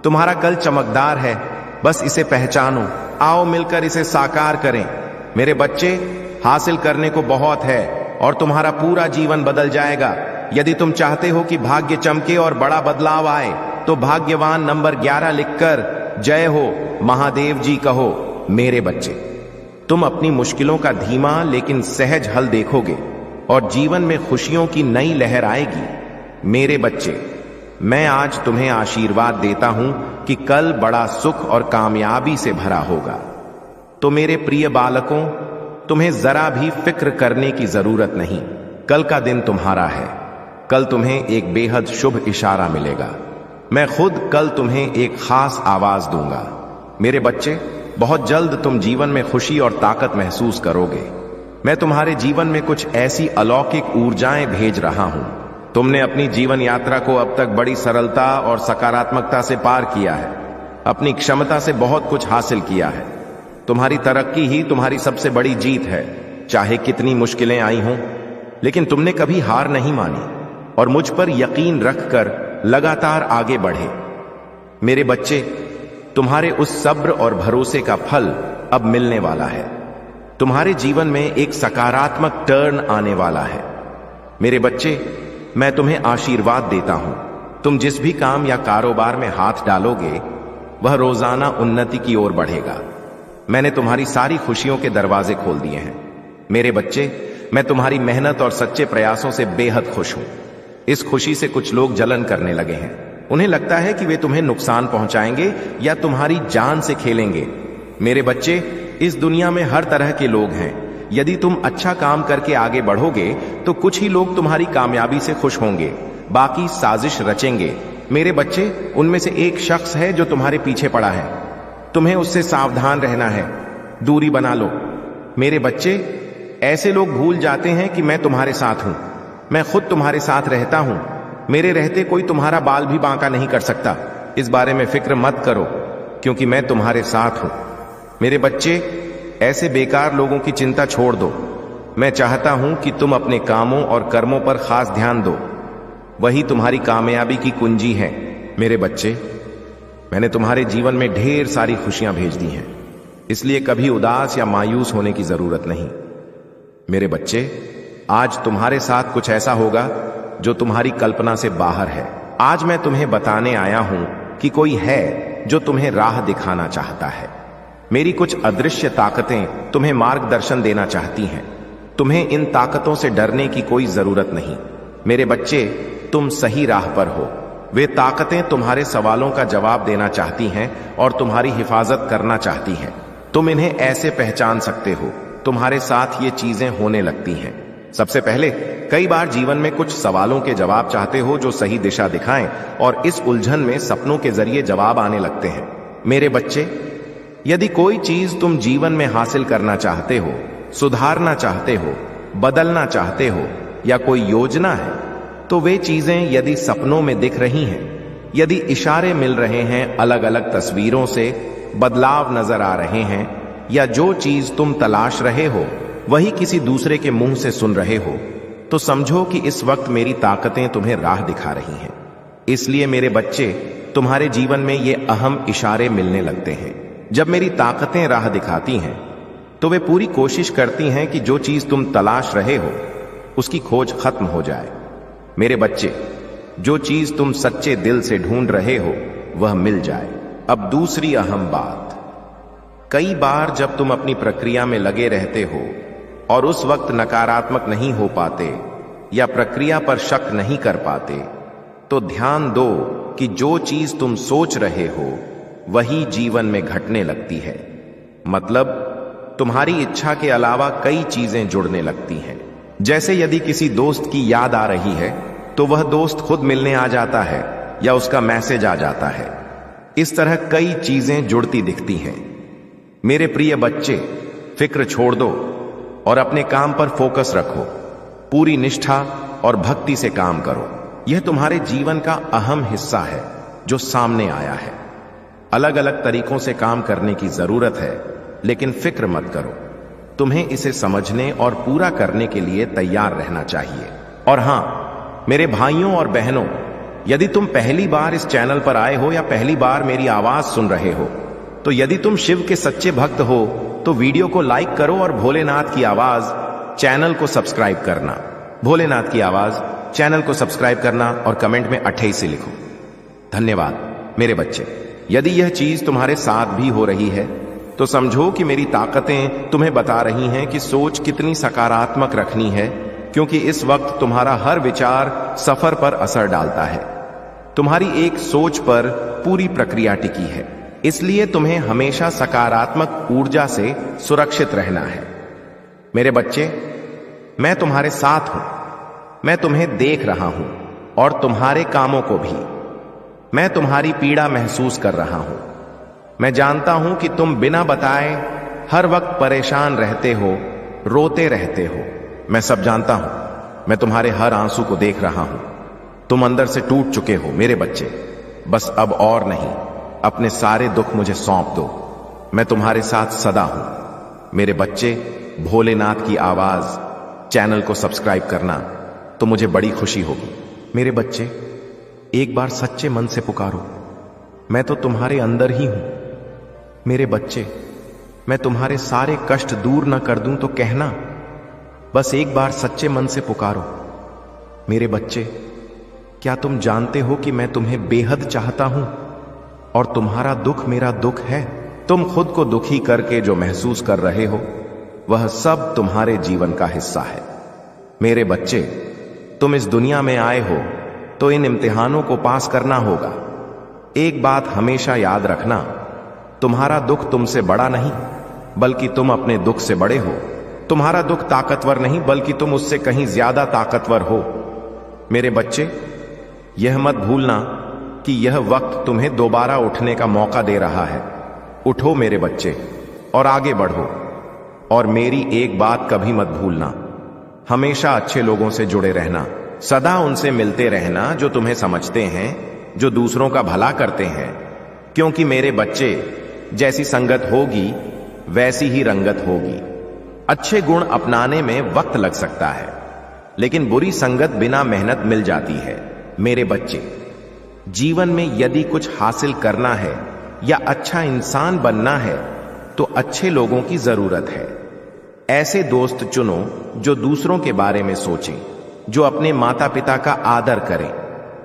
तुम्हारा कल चमकदार है, बस इसे पहचानो। आओ मिलकर इसे साकार करें। मेरे बच्चे, हासिल करने को बहुत है और तुम्हारा पूरा जीवन बदल जाएगा। यदि तुम चाहते हो कि भाग्य चमके और बड़ा बदलाव आए तो भाग्यवान नंबर 11 लिखकर जय हो महादेव जी कहो। मेरे बच्चे, तुम अपनी मुश्किलों का धीमा लेकिन सहज हल देखोगे और जीवन में खुशियों की नई लहर आएगी। मेरे बच्चे, मैं आज तुम्हें आशीर्वाद देता हूं कि कल बड़ा सुख और कामयाबी से भरा होगा। तो मेरे प्रिय बालकों, तुम्हें जरा भी फिक्र करने की जरूरत नहीं। कल का दिन तुम्हारा है। कल तुम्हें एक बेहद शुभ इशारा मिलेगा। मैं खुद कल तुम्हें एक खास आवाज दूंगा। मेरे बच्चे, बहुत जल्द तुम जीवन में खुशी और ताकत महसूस करोगे। मैं तुम्हारे जीवन में कुछ ऐसी अलौकिक ऊर्जाएं भेज रहा हूं। तुमने अपनी जीवन यात्रा को अब तक बड़ी सरलता और सकारात्मकता से पार किया है। अपनी क्षमता से बहुत कुछ हासिल किया है। तुम्हारी तरक्की ही तुम्हारी सबसे बड़ी जीत है। चाहे कितनी मुश्किलें आई हों, लेकिन तुमने कभी हार नहीं मानी और मुझ पर यकीन रखकर लगातार आगे बढ़े। मेरे बच्चे, तुम्हारे उस सब्र और भरोसे का फल अब मिलने वाला है। तुम्हारे जीवन में एक सकारात्मक टर्न आने वाला है। मेरे बच्चे, मैं तुम्हें आशीर्वाद देता हूं। तुम जिस भी काम या कारोबार में हाथ डालोगे वह रोजाना उन्नति की ओर बढ़ेगा। मैंने तुम्हारी सारी खुशियों के दरवाजे खोल दिए हैं। मेरे बच्चे, मैं तुम्हारी मेहनत और सच्चे प्रयासों से बेहद खुश हूं। इस खुशी से कुछ लोग जलन करने लगे हैं। उन्हें लगता है कि वे तुम्हें नुकसान पहुंचाएंगे या तुम्हारी जान से खेलेंगे। मेरे बच्चे, इस दुनिया में हर तरह के लोग हैं। यदि तुम अच्छा काम करके आगे बढ़ोगे तो कुछ ही लोग तुम्हारी कामयाबी से खुश होंगे, बाकी साजिश रचेंगे। मेरे बच्चे, उनमें से एक शख्स है जो तुम्हारे पीछे पड़ा है। तुम्हें उससे सावधान रहना है, दूरी बना लो। मेरे बच्चे, ऐसे लोग भूल जाते हैं कि मैं तुम्हारे साथ हूं। मैं खुद तुम्हारे साथ रहता हूं। मेरे रहते कोई तुम्हारा बाल भी बांका नहीं कर सकता। इस बारे में फिक्र मत करो, क्योंकि मैं तुम्हारे साथ हूं। मेरे बच्चे, ऐसे बेकार लोगों की चिंता छोड़ दो। मैं चाहता हूं कि तुम अपने कामों और कर्मों पर खास ध्यान दो। वही तुम्हारी कामयाबी की कुंजी है। मेरे बच्चे, मैंने तुम्हारे जीवन में ढेर सारी खुशियां भेज दी हैं, इसलिए कभी उदास या मायूस होने की जरूरत नहीं। मेरे बच्चे, आज तुम्हारे साथ कुछ ऐसा होगा जो तुम्हारी कल्पना से बाहर है। आज मैं तुम्हें बताने आया हूं कि कोई है जो तुम्हें राह दिखाना चाहता है। मेरी कुछ अदृश्य ताकतें तुम्हें मार्गदर्शन देना चाहती हैं। तुम्हें इन ताकतों से डरने की कोई जरूरत नहीं। मेरे बच्चे, तुम सही राह पर हो। वे ताकतें तुम्हारे सवालों का जवाब देना चाहती हैं और तुम्हारी हिफाजत करना चाहती हैं। तुम इन्हें ऐसे पहचान सकते हो, तुम्हारे साथ ये चीजें होने लगती हैं। सबसे पहले, कई बार जीवन में कुछ सवालों के जवाब चाहते हो जो सही दिशा दिखाएं, और इस उलझन में सपनों के जरिए जवाब आने लगते हैं। मेरे बच्चे, यदि कोई चीज तुम जीवन में हासिल करना चाहते हो, सुधारना चाहते हो, बदलना चाहते हो, या कोई योजना है, तो वे चीजें यदि सपनों में दिख रही हैं, यदि इशारे मिल रहे हैं, अलग अलग तस्वीरों से बदलाव नजर आ रहे हैं, या जो चीज तुम तलाश रहे हो वही किसी दूसरे के मुंह से सुन रहे हो, तो समझो कि इस वक्त मेरी ताकतें तुम्हें राह दिखा रही हैं। इसलिए मेरे बच्चे, तुम्हारे जीवन में ये अहम इशारे मिलने लगते हैं। जब मेरी ताकतें राह दिखाती हैं तो वे पूरी कोशिश करती हैं कि जो चीज तुम तलाश रहे हो उसकी खोज खत्म हो जाए। मेरे बच्चे, जो चीज तुम सच्चे दिल से ढूंढ रहे हो वह मिल जाए। अब दूसरी अहम बात, कई बार जब तुम अपनी प्रक्रिया में लगे रहते हो और उस वक्त नकारात्मक नहीं हो पाते या प्रक्रिया पर शक नहीं कर पाते, तो ध्यान दो कि जो चीज तुम सोच रहे हो वही जीवन में घटने लगती है। मतलब, तुम्हारी इच्छा के अलावा कई चीजें जुड़ने लगती हैं। जैसे यदि किसी दोस्त की याद आ रही है तो वह दोस्त खुद मिलने आ जाता है या उसका मैसेज आ जाता है। इस तरह कई चीजें जुड़ती दिखती हैं। मेरे प्रिय बच्चे, फिक्र छोड़ दो और अपने काम पर फोकस रखो। पूरी निष्ठा और भक्ति से काम करो। यह तुम्हारे जीवन का अहम हिस्सा है जो सामने आया है। अलग अलग तरीकों से काम करने की जरूरत है, लेकिन फिक्र मत करो। तुम्हें इसे समझने और पूरा करने के लिए तैयार रहना चाहिए। और हां, मेरे भाइयों और बहनों, यदि तुम पहली बार इस चैनल पर आए हो या पहली बार मेरी आवाज सुन रहे हो, तो यदि तुम शिव के सच्चे भक्त हो तो वीडियो को लाइक करो और भोलेनाथ की आवाज चैनल को सब्सक्राइब करना। भोलेनाथ की आवाज चैनल को सब्सक्राइब करना और कमेंट में 28 लिखो। धन्यवाद मेरे बच्चे। यदि यह चीज तुम्हारे साथ भी हो रही है तो समझो कि मेरी ताकतें तुम्हें बता रही हैं कि सोच कितनी सकारात्मक रखनी है, क्योंकि इस वक्त तुम्हारा हर विचार सफर पर असर डालता है। तुम्हारी एक सोच पर पूरी प्रक्रिया टिकी है, इसलिए तुम्हें हमेशा सकारात्मक ऊर्जा से सुरक्षित रहना है। मेरे बच्चे, मैं तुम्हारे साथ हूं। मैं तुम्हें देख रहा हूं और तुम्हारे कामों को भी। मैं तुम्हारी पीड़ा महसूस कर रहा हूं। मैं जानता हूं कि तुम बिना बताए हर वक्त परेशान रहते हो, रोते रहते हो। मैं सब जानता हूं। मैं तुम्हारे हर आंसू को देख रहा हूं। तुम अंदर से टूट चुके हो मेरे बच्चे। बस अब और नहीं। अपने सारे दुख मुझे सौंप दो। मैं तुम्हारे साथ सदा हूं। मेरे बच्चे, भोलेनाथ की आवाज चैनल को सब्सक्राइब करना तो मुझे बड़ी खुशी होगी। मेरे बच्चे, एक बार सच्चे मन से पुकारो। मैं तो तुम्हारे अंदर ही हूं। मेरे बच्चे, मैं तुम्हारे सारे कष्ट दूर न कर दूं तो कहना। बस एक बार सच्चे मन से पुकारो। मेरे बच्चे, क्या तुम जानते हो कि मैं तुम्हें बेहद चाहता हूं और तुम्हारा दुख मेरा दुख है। तुम खुद को दुखी करके जो महसूस कर रहे हो वह सब तुम्हारे जीवन का हिस्सा है। मेरे बच्चे, तुम इस दुनिया में आए हो तो इन इम्तिहानों को पास करना होगा। एक बात हमेशा याद रखना, तुम्हारा दुख तुमसे बड़ा नहीं, बल्कि तुम अपने दुख से बड़े हो। तुम्हारा दुख ताकतवर नहीं, बल्कि तुम उससे कहीं ज्यादा ताकतवर हो। मेरे बच्चे, यह मत भूलना कि यह वक्त तुम्हें दोबारा उठने का मौका दे रहा है। उठो मेरे बच्चे और आगे बढ़ो। और मेरी एक बात कभी मत भूलना, हमेशा अच्छे लोगों से जुड़े रहना। सदा उनसे मिलते रहना जो तुम्हें समझते हैं, जो दूसरों का भला करते हैं। क्योंकि मेरे बच्चे, जैसी संगत होगी वैसी ही रंगत होगी। अच्छे गुण अपनाने में वक्त लग सकता है, लेकिन बुरी संगत बिना मेहनत मिल जाती है। मेरे बच्चे, जीवन में यदि कुछ हासिल करना है या अच्छा इंसान बनना है तो अच्छे लोगों की जरूरत है। ऐसे दोस्त चुनो जो दूसरों के बारे में सोचें, जो अपने माता पिता का आदर करें,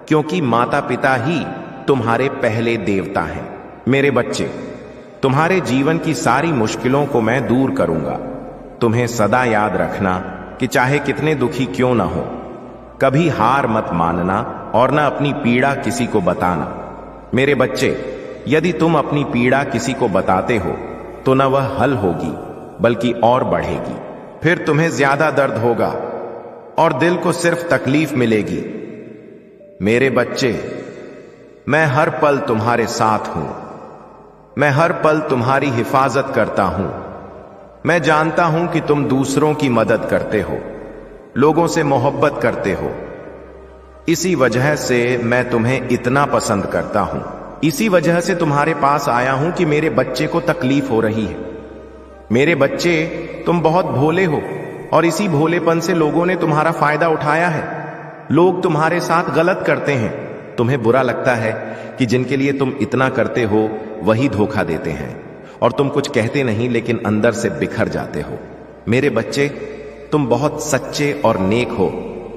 क्योंकि माता पिता ही तुम्हारे पहले देवता हैं। मेरे बच्चे, तुम्हारे जीवन की सारी मुश्किलों को मैं दूर करूंगा। तुम्हें सदा याद रखना कि चाहे कितने दुखी क्यों ना हो, कभी हार मत मानना और न अपनी पीड़ा किसी को बताना। मेरे बच्चे, यदि तुम अपनी पीड़ा किसी को बताते हो तो न वह हल होगी बल्कि और बढ़ेगी। फिर तुम्हें ज्यादा दर्द होगा और दिल को सिर्फ तकलीफ मिलेगी। मेरे बच्चे, मैं हर पल तुम्हारे साथ हूं। मैं हर पल तुम्हारी हिफाजत करता हूं। मैं जानता हूं कि तुम दूसरों की मदद करते हो, लोगों से मोहब्बत करते हो। इसी वजह से मैं तुम्हें इतना पसंद करता हूं। इसी वजह से तुम्हारे पास आया हूं कि मेरे बच्चे को तकलीफ हो रही है। मेरे बच्चे, तुम बहुत भोले हो और इसी भोलेपन से लोगों ने तुम्हारा फायदा उठाया है। लोग तुम्हारे साथ गलत करते हैं। तुम्हें बुरा लगता है कि जिनके लिए तुम इतना करते हो वही धोखा देते हैं और तुम कुछ कहते नहीं लेकिन अंदर से बिखर जाते हो। मेरे बच्चे, तुम बहुत सच्चे और नेक हो।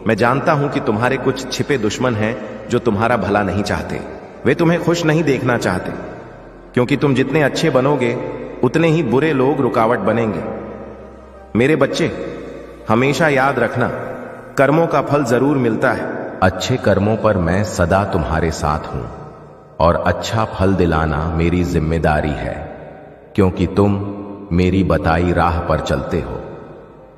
मैं जानता हूं कि तुम्हारे कुछ छिपे दुश्मन हैं जो तुम्हारा भला नहीं चाहते। वे तुम्हें खुश नहीं देखना चाहते, क्योंकि तुम जितने अच्छे बनोगे उतने ही बुरे लोग रुकावट बनेंगे। मेरे बच्चे, हमेशा याद रखना, कर्मों का फल जरूर मिलता है। अच्छे कर्मों पर मैं सदा तुम्हारे साथ हूं और अच्छा फल दिलाना मेरी जिम्मेदारी है, क्योंकि तुम मेरी बताई राह पर चलते हो।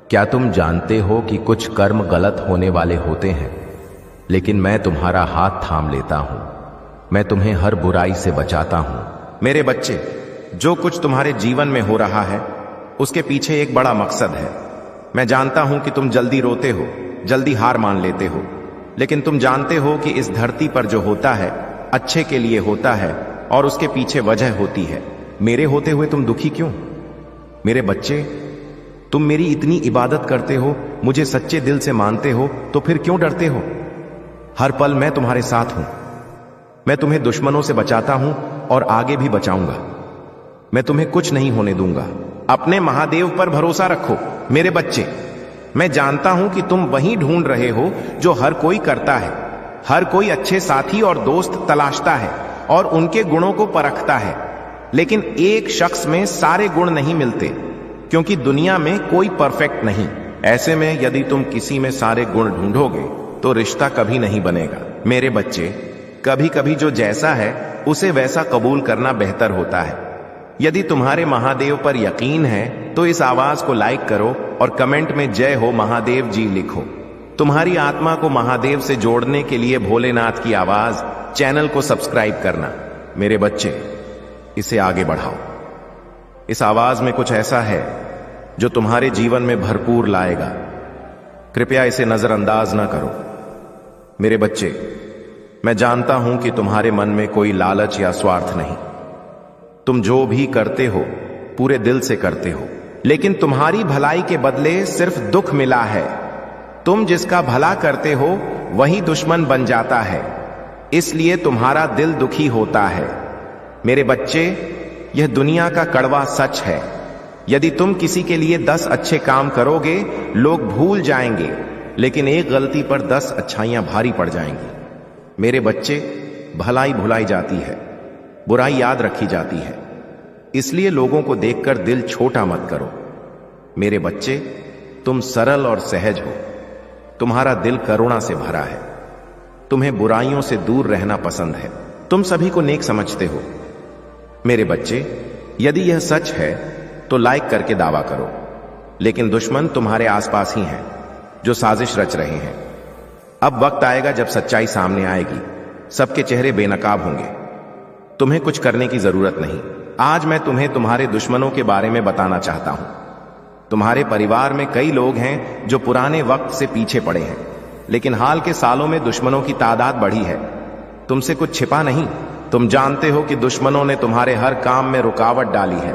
क्या तुम जानते हो कि कुछ कर्म गलत होने वाले होते हैं, लेकिन मैं तुम्हारा हाथ थाम लेता हूं। मैं तुम्हें हर बुराई से बचाता हूं। मेरे बच्चे, जो कुछ तुम्हारे जीवन में हो रहा है उसके पीछे एक बड़ा मकसद है। मैं जानता हूं कि तुम जल्दी रोते हो, जल्दी हार मान लेते हो, लेकिन तुम जानते हो कि इस धरती पर जो होता है अच्छे के लिए होता है और उसके पीछे वजह होती है। मेरे होते हुए तुम दुखी क्यों? मेरे बच्चे, तुम मेरी इतनी इबादत करते हो, मुझे सच्चे दिल से मानते हो, तो फिर क्यों डरते हो? हर पल मैं तुम्हारे साथ हूं। मैं तुम्हें दुश्मनों से बचाता हूं और आगे भी बचाऊंगा। मैं तुम्हें कुछ नहीं होने दूंगा। अपने महादेव पर भरोसा रखो। मेरे बच्चे, मैं जानता हूं कि तुम वही ढूंढ रहे हो जो हर कोई करता है। हर कोई अच्छे साथी और दोस्त तलाशता है और उनके गुणों को परखता है, लेकिन एक शख्स में सारे गुण नहीं मिलते, क्योंकि दुनिया में कोई परफेक्ट नहीं। ऐसे में यदि तुम किसी में सारे गुण ढूंढोगे तो रिश्ता कभी नहीं बनेगा। मेरे बच्चे, कभी कभी जो जैसा है उसे वैसा कबूल करना बेहतर होता है। यदि तुम्हारे महादेव पर यकीन है तो इस आवाज को लाइक करो और कमेंट में जय हो महादेव जी लिखो। तुम्हारी आत्मा को महादेव से जोड़ने के लिए भोलेनाथ की आवाज चैनल को सब्सक्राइब करना। मेरे बच्चे, इसे आगे बढ़ाओ। इस आवाज में कुछ ऐसा है जो तुम्हारे जीवन में भरपूर लाएगा। कृपया इसे नजरअंदाज ना करो। मेरे बच्चे, मैं जानता हूं कि तुम्हारे मन में कोई लालच या स्वार्थ नहीं। तुम जो भी करते हो पूरे दिल से करते हो, लेकिन तुम्हारी भलाई के बदले सिर्फ दुख मिला है। तुम जिसका भला करते हो वही दुश्मन बन जाता है, इसलिए तुम्हारा दिल दुखी होता है। मेरे बच्चे, यह दुनिया का कड़वा सच है। यदि तुम किसी के लिए 10 अच्छे काम करोगे, लोग भूल जाएंगे, लेकिन एक गलती पर 10 अच्छाइयां भारी पड़ जाएंगी। मेरे बच्चे, भलाई भुलाई जाती है, बुराई याद रखी जाती है, इसलिए लोगों को देखकर दिल छोटा मत करो। मेरे बच्चे, तुम सरल और सहज हो। तुम्हारा दिल करुणा से भरा है। तुम्हें बुराइयों से दूर रहना पसंद है। तुम सभी को नेक समझते हो। मेरे बच्चे, यदि यह सच है तो लाइक करके दावा करो, लेकिन दुश्मन तुम्हारे आसपास ही हैं जो साजिश रच रहे हैं। अब वक्त आएगा जब सच्चाई सामने आएगी। सबके चेहरे बेनकाब होंगे। तुम्हें कुछ करने की जरूरत नहीं। आज मैं तुम्हें तुम्हारे दुश्मनों के बारे में बताना चाहता हूं। तुम्हारे परिवार में कई लोग हैं जो पुराने वक्त से पीछे पड़े हैं, लेकिन हाल के सालों में दुश्मनों की तादाद बढ़ी है। तुमसे कुछ छिपा नहीं। तुम जानते हो कि दुश्मनों ने तुम्हारे हर काम में रुकावट डाली है।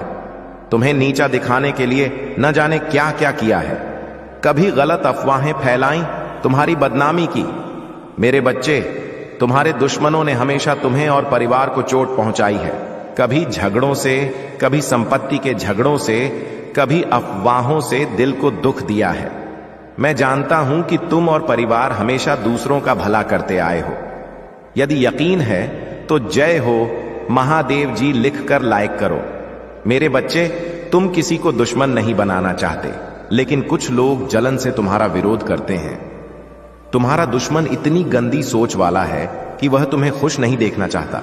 तुम्हें नीचा दिखाने के लिए न जाने क्या क्या किया है। कभी गलत अफवाहें फैलाई, तुम्हारी बदनामी की। मेरे बच्चे, तुम्हारे दुश्मनों ने हमेशा तुम्हें और परिवार को चोट पहुंचाई है, कभी झगड़ों से, कभी संपत्ति के झगड़ों से, कभी अफवाहों से दिल को दुख दिया है। मैं जानता हूं कि तुम और परिवार हमेशा दूसरों का भला करते आए हो। यदि यकीन है तो जय हो महादेव जी लिखकर लाइक करो। मेरे बच्चे, तुम किसी को दुश्मन नहीं बनाना चाहते, लेकिन कुछ लोग जलन से तुम्हारा विरोध करते हैं। तुम्हारा दुश्मन इतनी गंदी सोच वाला है कि वह तुम्हें खुश नहीं देखना चाहता,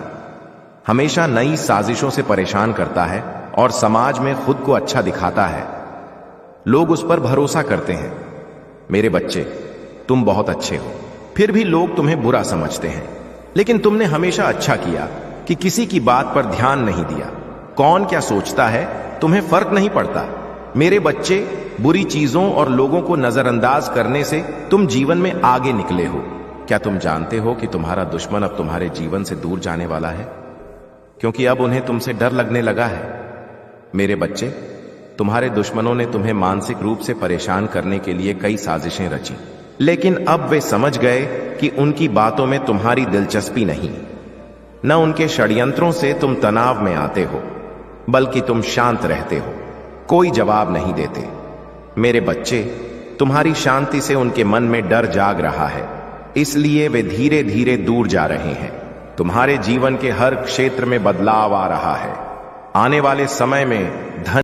हमेशा नई साजिशों से परेशान करता है और समाज में खुद को अच्छा दिखाता है। लोग उस पर भरोसा करते हैं। मेरे बच्चे, तुम बहुत अच्छे हो, फिर भी लोग तुम्हें बुरा समझते हैं। लेकिन तुमने हमेशा अच्छा किया कि किसी की बात पर ध्यान नहीं दिया। कौन क्या सोचता है तुम्हें फर्क नहीं पड़ता। मेरे बच्चे, बुरी चीजों और लोगों को नजरअंदाज करने से तुम जीवन में आगे निकले हो। क्या तुम जानते हो कि तुम्हारा दुश्मन अब तुम्हारे जीवन से दूर जाने वाला है, क्योंकि अब उन्हें तुमसे डर लगने लगा है। मेरे बच्चे, तुम्हारे दुश्मनों ने तुम्हें मानसिक रूप से परेशान करने के लिए कई साजिशें रची, लेकिन अब वे समझ गए कि उनकी बातों में तुम्हारी दिलचस्पी नहीं। न उनके षड्यंत्रों से तुम तनाव में आते हो, बल्कि तुम शांत रहते हो, कोई जवाब नहीं देते। मेरे बच्चे, तुम्हारी शांति से उनके मन में डर जाग रहा है, इसलिए वे धीरे धीरे दूर जा रहे हैं। तुम्हारे जीवन के हर क्षेत्र में बदलाव आ रहा है। आने वाले समय में धन